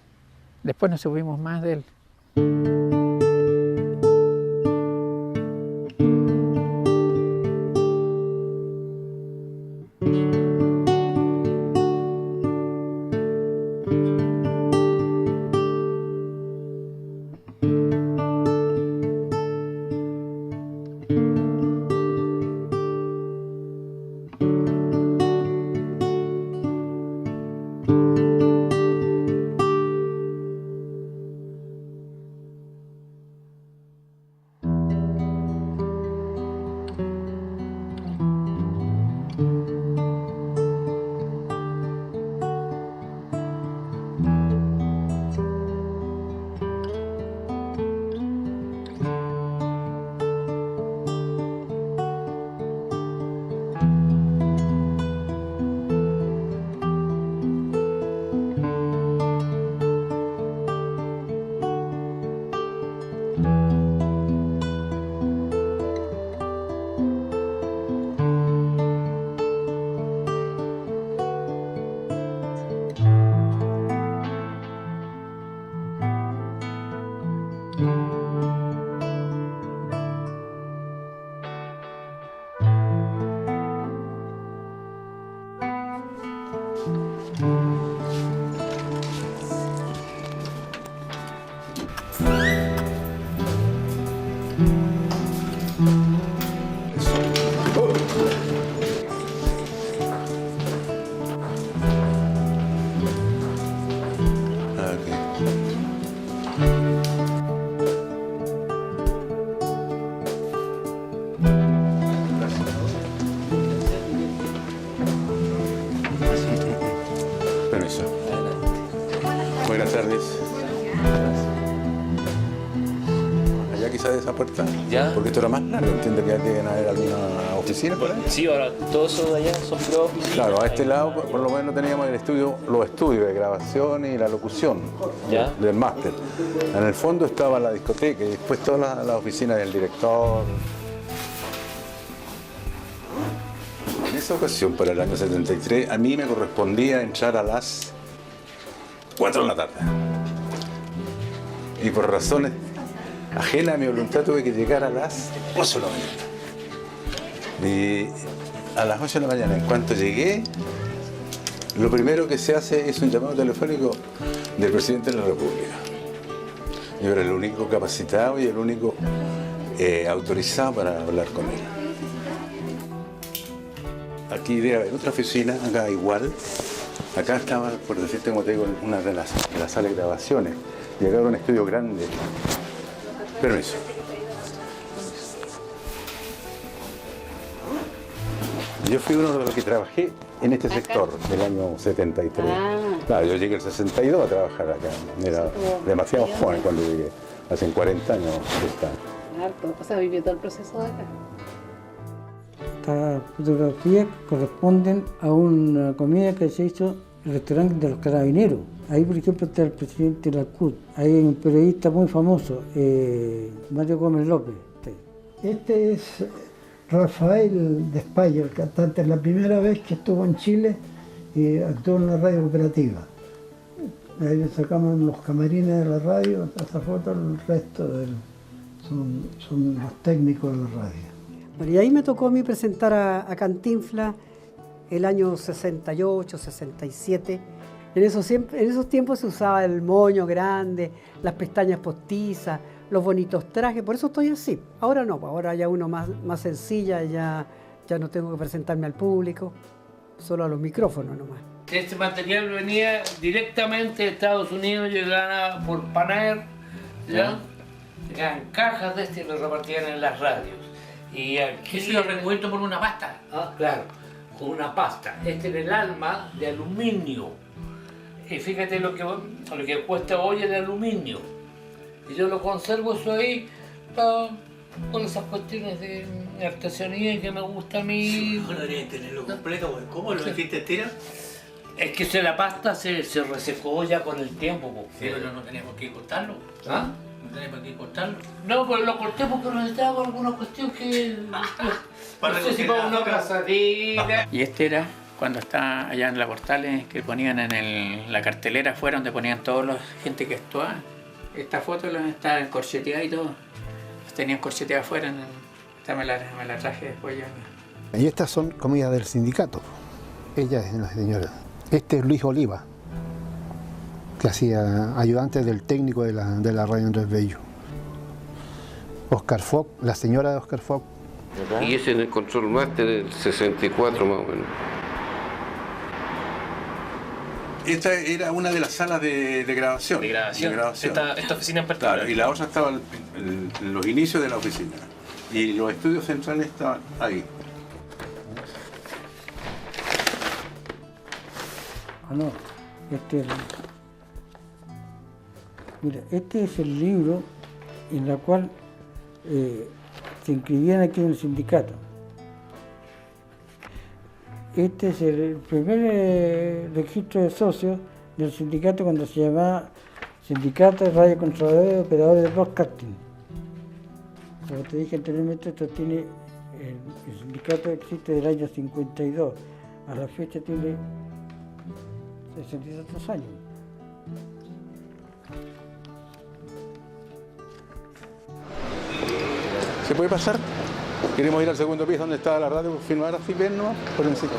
Después no supimos más de él. Buenas tardes. Allá quizás de esa puerta. ¿Ya? Porque esto era más largo, entiendo que ya deben haber alguna oficina por ahí. Sí, ahora todo eso de allá son puras oficinas. Claro, a este lado por lo menos teníamos el estudio, los estudios de grabación y la locución. ¿Ya? Del máster. En el fondo estaba la discoteca y después toda la oficina del director. En esa ocasión, para el año 73, a mí me correspondía entrar a las 4 de la tarde. Y por razones ajenas a mi voluntad tuve que llegar a las 8 de la mañana. Y a las 8 de la mañana, en cuanto llegué, lo primero que se hace es un llamado telefónico del presidente de la República. Yo era el único capacitado y el único autorizado para hablar con él. Aquí debe haber otra oficina, acá igual. Acá estaba, por decirte como te digo, una de las salas de grabaciones. Y acá era un estudio grande. Permiso. Yo fui uno de los que trabajé en este sector del año 73. Claro, yo llegué el 62 a trabajar acá. Era demasiado joven cuando llegué. Hace 40 años que está. O sea, vivió todo el proceso de acá. Estas fotografías corresponden a una comida que se hizo en el restaurante de los Carabineros. Ahí, por ejemplo, está el presidente de la CUT. Ahí hay un periodista muy famoso, Mario Gómez López. Este es Rafael Despayo, el cantante. Es la primera vez que estuvo en Chile y actuó en la radio cooperativa. Ahí le sacamos los camarines de la radio, esa foto, el resto son los técnicos de la radio. Bueno, y ahí me tocó a mí presentar a Cantinflas el año 68, 67. En esos tiempos se usaba el moño grande, las pestañas postizas, los bonitos trajes, por eso estoy así. Ahora no, ahora ya uno más sencilla, ya no tengo que presentarme al público, solo a los micrófonos nomás. Este material venía directamente de Estados Unidos, llegaba por Panair, ¿ya? Llegaban cajas de este y lo repartían en las radios. Y aquí Eso lo recuerdo por una pasta. Claro, con una pasta. Este era el alma de aluminio. Y fíjate lo que cuesta hoy el aluminio. Y yo lo conservo eso ahí por esas cuestiones de artesanía que me gusta a mí. No debería tenerlo completo, ¿cómo lo hiciste tira? Es que la pasta se resecó ya con el tiempo. Sí, pero no teníamos que cortarlo. ¿Ah? No teníamos que cortarlo. No, pues lo corté porque necesitaba alguna cuestión que... Para no sé si para una casadita. Y este era cuando estaba allá en la Portales, que ponían en la cartelera afuera, donde ponían toda la gente que actuaba. Esta foto está corcheteada y todo. Tenían corcheteada afuera, me la traje después ya. Y estas son comidas del sindicato. Ella es la señora. Este es Luis Oliva, que hacía ayudante del técnico de la radio Andrés Bello. Oscar Fock, la señora de Oscar Fock. Y ese en el Control Master del 64 más o menos. Esta era una de las salas de grabación. De grabación. Esta oficina en particular. Claro, y la otra estaba en los inicios de la oficina. Y los estudios centrales estaban ahí. No, mira, este es el libro en el cual se inscribían aquí en el sindicato. Este es el primer registro de socios del sindicato cuando se llamaba Sindicato de Radio Controladores y Operadores de Broadcasting. Como te dije anteriormente, esto tiene, el sindicato existe del año 52, a la fecha tiene 62 años. ¿Se puede pasar? Queremos ir al segundo piso donde estaba la radio, filmar así, ver nomás, por encima.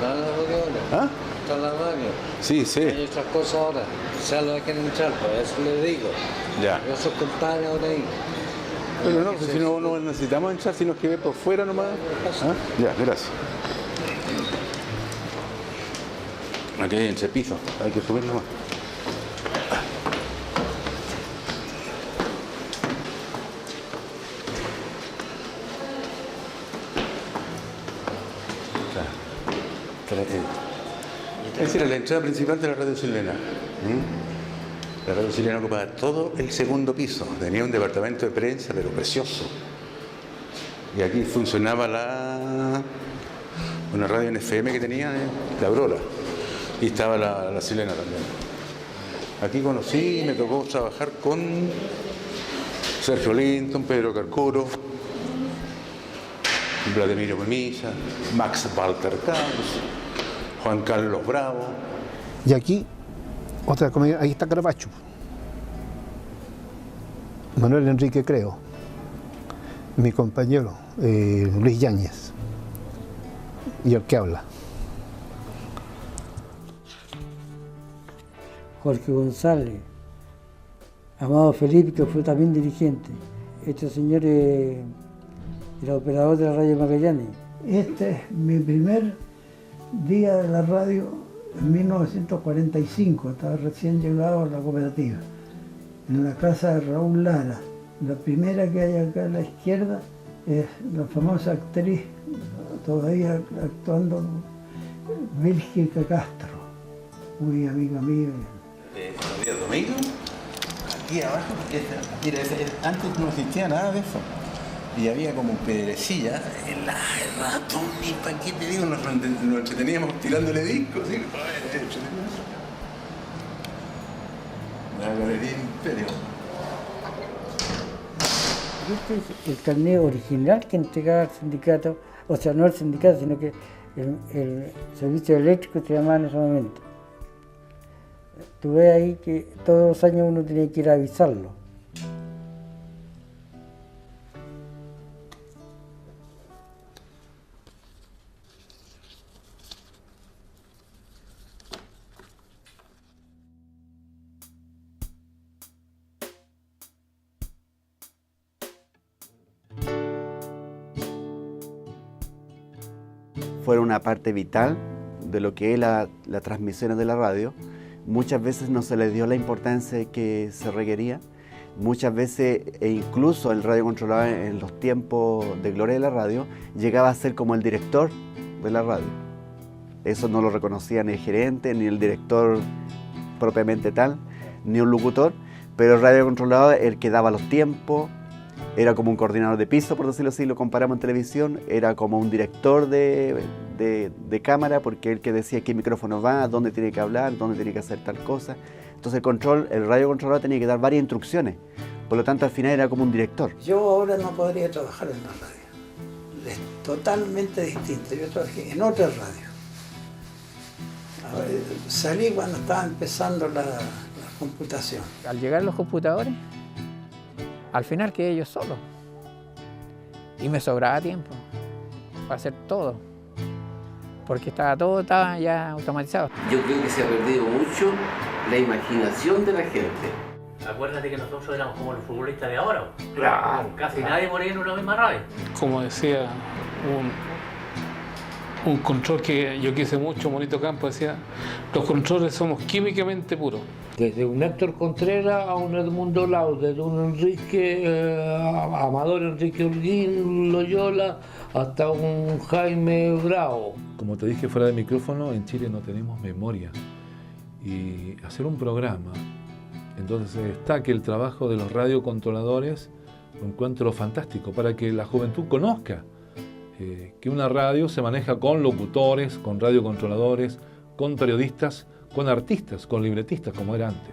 ¿Ah? Está la radio. Sí, sí. Hay otras cosas ahora. Ya lo quieren entrar, pues eso le digo. Ya. Esos compadres ahora ahí. Pero no, si no necesitamos entrar, sino que ver por fuera nomás. ¿Ah? Ya, gracias. Aquí hay entrepiso, hay que subir nomás. Esa era la entrada principal de la radio chilena. La radio chilena ocupaba todo el segundo piso. Tenía un departamento de prensa, pero precioso. Y aquí funcionaba una radio en FM que tenía, la Brola. Y estaba la chilena también. Aquí conocí y me tocó trabajar con Sergio Linton, Pedro Carcuro, Vladimir Misa, Max Walter Campos, Juan Carlos Bravo. Y aquí, otra comedia, ahí está Caravaggio. Manuel Enrique Creo. Mi compañero, Luis Yáñez. Y el que habla. Jorge González, Amado Felipe, que fue también dirigente. Este señor era operador de la radio Magallanes. Este es mi primer día de la radio en 1945, estaba recién llegado a la cooperativa, en la casa de Raúl Lara. La primera que hay acá a la izquierda es la famosa actriz todavía actuando Bélgica Castro, muy amiga mía. ¿Javier Domingo? Aquí abajo, mira, antes no existía nada de eso. Y había como pedrecilla, el ratón, ni para qué te digo, nos entreteníamos tirándole discos, ¿sí? La Galería Imperio. Este es el carnet original que entregaba el sindicato, o sea, no el sindicato, sino que el servicio eléctrico se llamaba en ese momento. Tú ves ahí que todos los años uno tenía que ir a avisarlo. Fueron una parte vital de lo que es las transmisiones de la radio. Muchas veces no se les dio la importancia que se requería. Muchas veces, e incluso el radio controlado en los tiempos de gloria de la radio, llegaba a ser como el director de la radio. Eso no lo reconocía ni el gerente, ni el director propiamente tal, ni un locutor, pero el radio controlado el que daba los tiempos, era como un coordinador de piso, por decirlo así, lo comparamos en televisión, era como un director de cámara, porque el que decía qué micrófono va, dónde tiene que hablar, dónde tiene que hacer tal cosa. Entonces el radio controlado tenía que dar varias instrucciones, por lo tanto al final era como un director. Yo ahora no podría trabajar en la radio, es totalmente distinto. Yo trabajé en otra radio. Salí cuando estaba empezando la computación. Al llegar los computadores, al final quedé yo solo y me sobraba tiempo para hacer todo, porque todo estaba ya automatizado. Yo creo que se ha perdido mucho la imaginación de la gente. Acuérdate que nosotros éramos como los futbolistas de ahora. Claro. Casi nadie moría en una misma radio. Como decía un control que yo quise mucho, Monito Campo, decía, los controles somos químicamente puros. Desde un Héctor Contreras a un Edmundo Laude, de un Amador Enrique Holguín, Loyola, hasta un Jaime Bravo. Como te dije fuera de micrófono, en Chile no tenemos memoria. Y hacer un programa, entonces se destaque el trabajo de los radiocontroladores, lo encuentro fantástico, para que la juventud conozca que una radio se maneja con locutores, con radiocontroladores, con periodistas, con artistas, con libretistas, como era antes.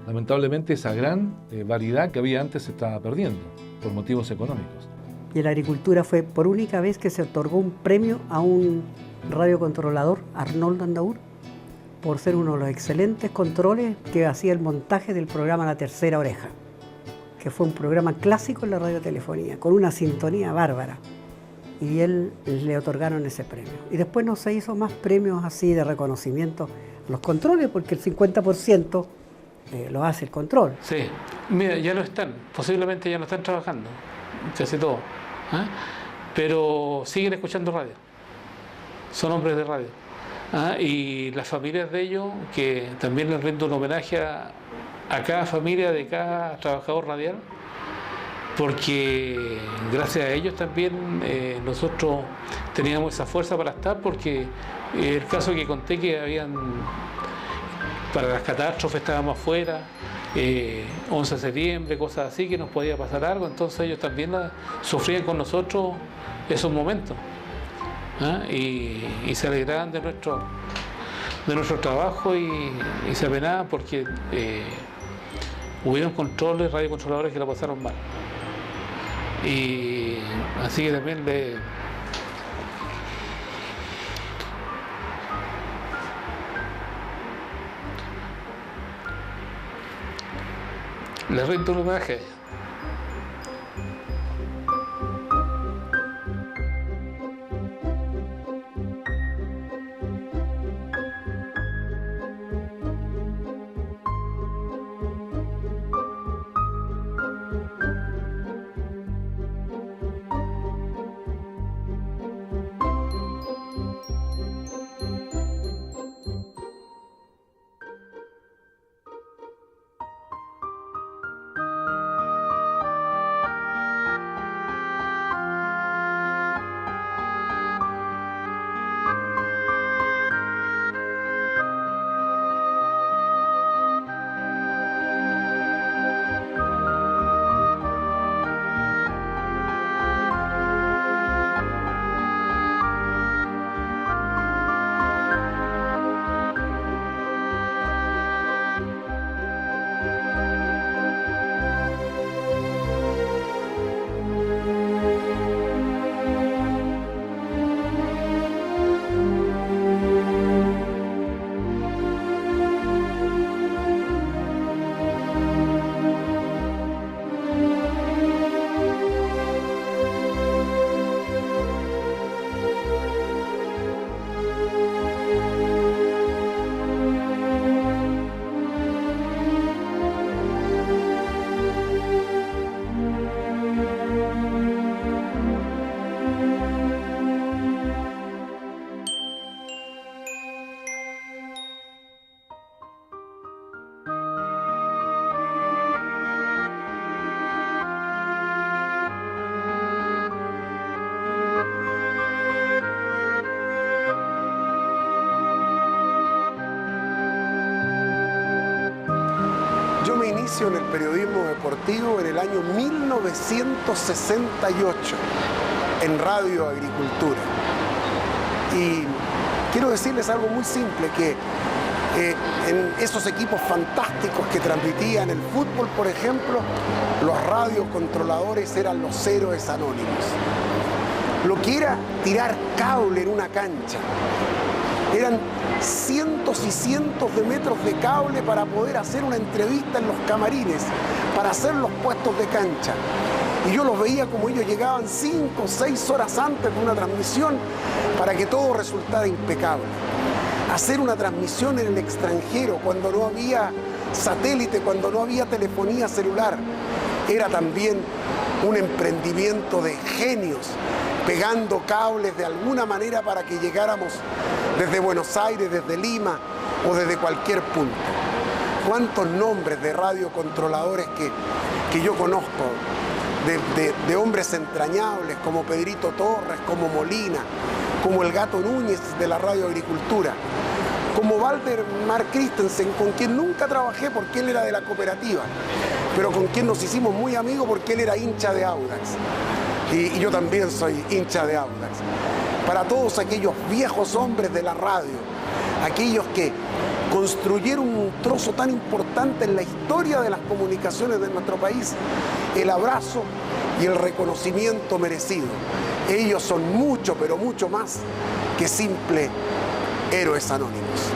Lamentablemente esa gran variedad que había antes se estaba perdiendo por motivos económicos. Y en la agricultura fue por única vez que se otorgó un premio a un radiocontrolador, Arnoldo Andaur, por ser uno de los excelentes controles que hacía el montaje del programa La Tercera Oreja, que fue un programa clásico en la radiotelefonía, con una sintonía bárbara. Y él le otorgaron ese premio. Y después no se hizo más premios así de reconocimiento a los controles, porque el 50% lo hace el control. Sí, mira, ya no están, posiblemente ya no están trabajando, casi todo, pero siguen escuchando radio, son hombres de radio. Y las familias de ellos, que también les rindo un homenaje a cada familia de cada trabajador radial, porque gracias a ellos también nosotros teníamos esa fuerza para estar, porque el caso que conté que habían, para las catástrofes estábamos afuera, 11 de septiembre, cosas así, que nos podía pasar algo, entonces ellos también sufrían con nosotros esos momentos, y se alegraban de nuestro trabajo y se apenaban porque hubieron controles, radiocontroladores que la pasaron mal. Y así que también le rindo un homenaje. inicio en el periodismo deportivo en el año 1968 en Radio Agricultura. Y quiero decirles algo muy simple, que en esos equipos fantásticos que transmitían el fútbol, por ejemplo, los radiocontroladores eran los héroes anónimos. Lo que era tirar cable en una cancha, eran cientos y cientos de metros de cable para poder hacer una entrevista en los camarines, para hacer los puestos de cancha. Y yo los veía como ellos llegaban 5 o 6 horas antes de una transmisión para que todo resultara impecable. Hacer una transmisión en el extranjero cuando no había satélite, cuando no había telefonía celular, era también un emprendimiento de genios, pegando cables de alguna manera para que llegáramos desde Buenos Aires, desde Lima o desde cualquier punto. ¿Cuántos nombres de radiocontroladores que yo conozco? De hombres entrañables como Pedrito Torres, como Molina, como el Gato Núñez de la Radio Agricultura, como Valdemar Christensen, con quien nunca trabajé porque él era de la cooperativa, pero con quien nos hicimos muy amigos porque él era hincha de Audax. Y yo también soy hincha de Audax. Para todos aquellos viejos hombres de la radio, aquellos que construyeron un trozo tan importante en la historia de las comunicaciones de nuestro país, el abrazo y el reconocimiento merecido. Ellos son mucho, pero mucho más que simples héroes anónimos.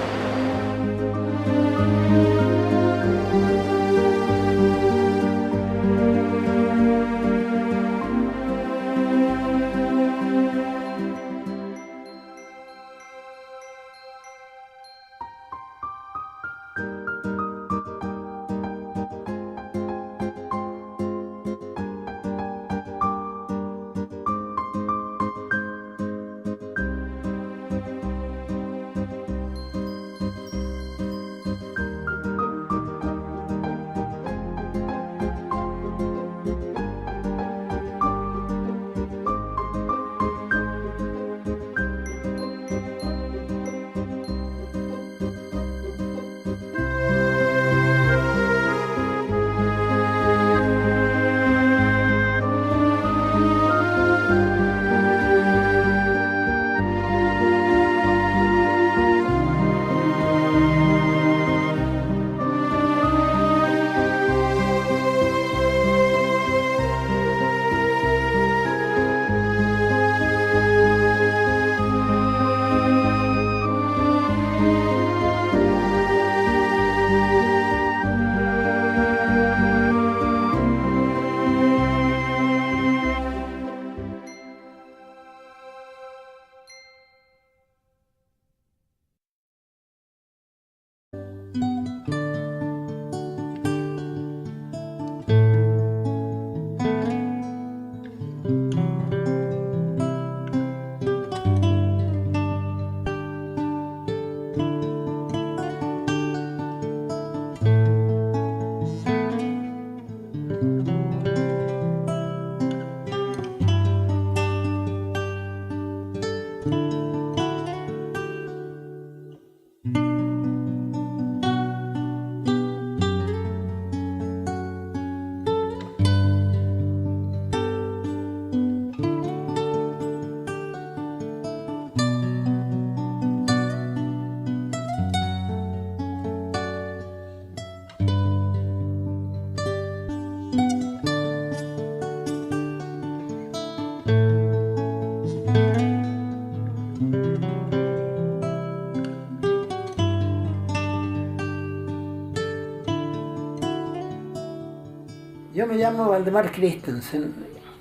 Yo me llamo Valdemar Christensen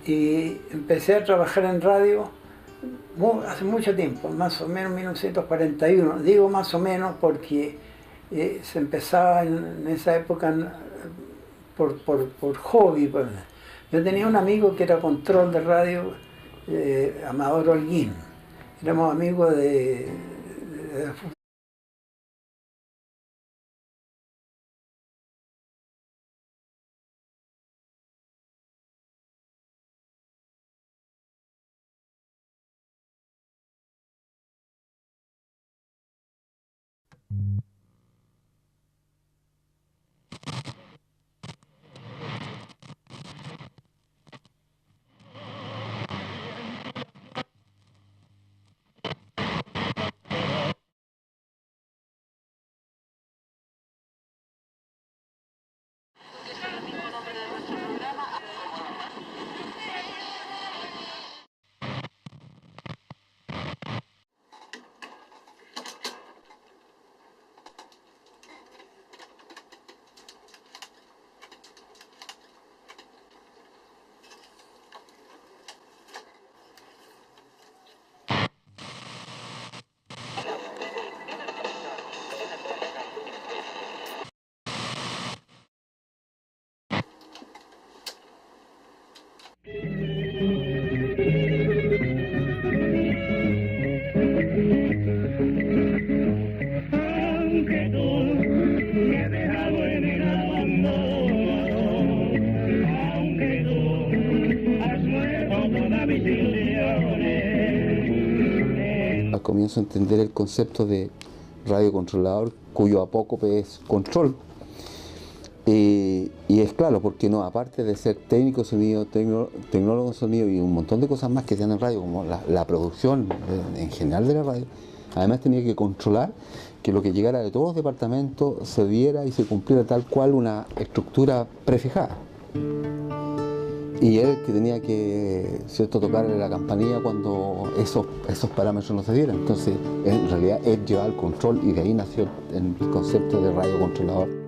y empecé a trabajar en radio hace mucho tiempo, más o menos 1941. Digo más o menos porque se empezaba en esa época por hobby. Yo tenía un amigo que era control de radio, Amador Holguín. Éramos amigos de comienzo a entender el concepto de radiocontrolador, cuyo apócope es control. Y es claro, porque no, aparte de ser técnico de sonido, tecnólogo de sonido y un montón de cosas más que se dan en radio, como la producción en general de la radio, además tenía que controlar que lo que llegara de todos los departamentos se diera y se cumpliera tal cual una estructura prefijada. Y él que tenía que, ¿cierto?, tocar la campanilla cuando esos parámetros no se dieran. Entonces, en realidad, él llevaba el control y de ahí nació el concepto de radiocontrolador.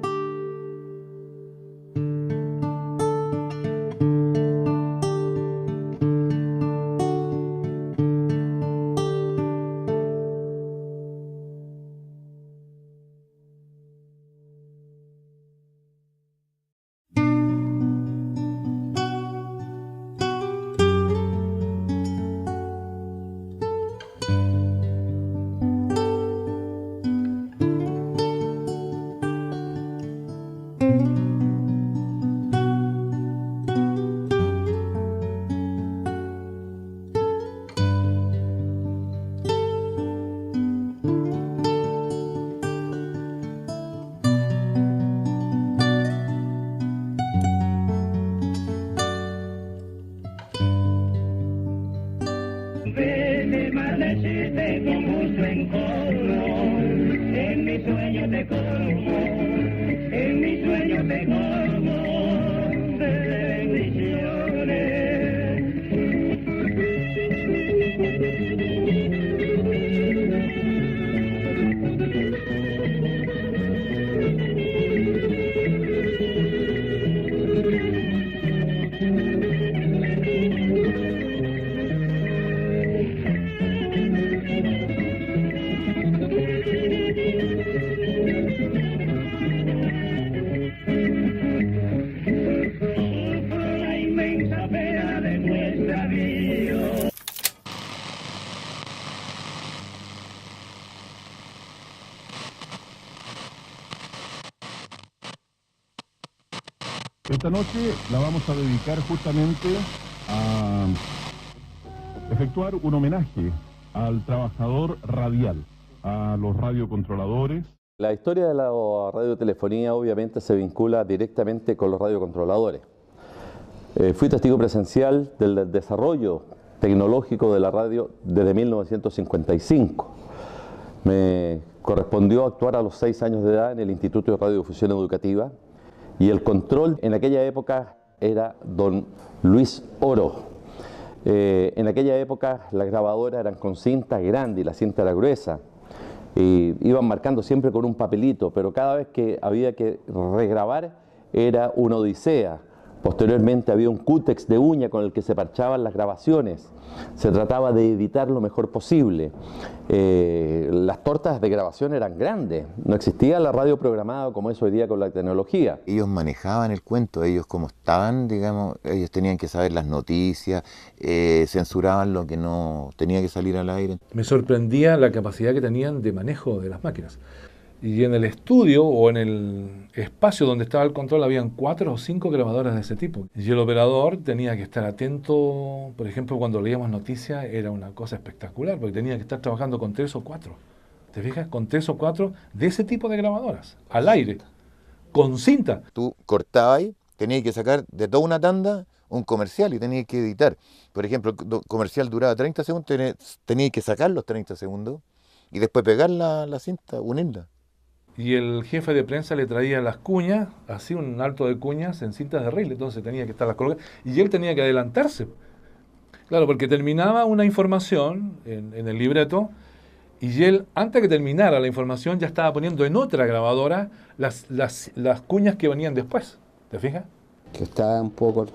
Esta noche la vamos a dedicar justamente a efectuar un homenaje al trabajador radial, a los radiocontroladores. La historia de la radiotelefonía obviamente se vincula directamente con los radiocontroladores. Fui testigo presencial del desarrollo tecnológico de la radio desde 1955. Me correspondió actuar a los 6 años de edad en el Instituto de Radiodifusión Educativa y el control en aquella época era don Luis Oro. En aquella época las grabadoras eran con cinta grande y la cinta era gruesa. Y iban marcando siempre con un papelito, pero cada vez que había que regrabar era una odisea. Posteriormente había un cútex de uña con el que se parchaban las grabaciones. Se trataba de editar lo mejor posible. Las tortas de grabación eran grandes. No existía la radio programada como es hoy día con la tecnología. Ellos manejaban el cuento, ellos como estaban, digamos, ellos tenían que saber las noticias, censuraban lo que no tenía que salir al aire. Me sorprendía la capacidad que tenían de manejo de las máquinas. Y en el estudio o en el espacio donde estaba el control habían 4 o 5 grabadoras de ese tipo. Y el operador tenía que estar atento, por ejemplo, cuando leíamos noticias era una cosa espectacular, porque tenía que estar trabajando con 3 o 4. ¿Te fijas? Con 3 o 4 de ese tipo de grabadoras, al aire, con cinta. Tú cortabas y tenías que sacar de toda una tanda un comercial y tenías que editar. Por ejemplo, el comercial duraba 30 segundos, tenías que sacar los 30 segundos y después pegar la cinta, unirla. Y el jefe de prensa le traía las cuñas, así un alto de cuñas en cintas de reel, entonces tenía que estarlas colgadas. Y él tenía que adelantarse. Claro, porque terminaba una información en el libreto y él, antes que terminara la información, ya estaba poniendo en otra grabadora las cuñas que venían después. ¿Te fijas? Que está un poco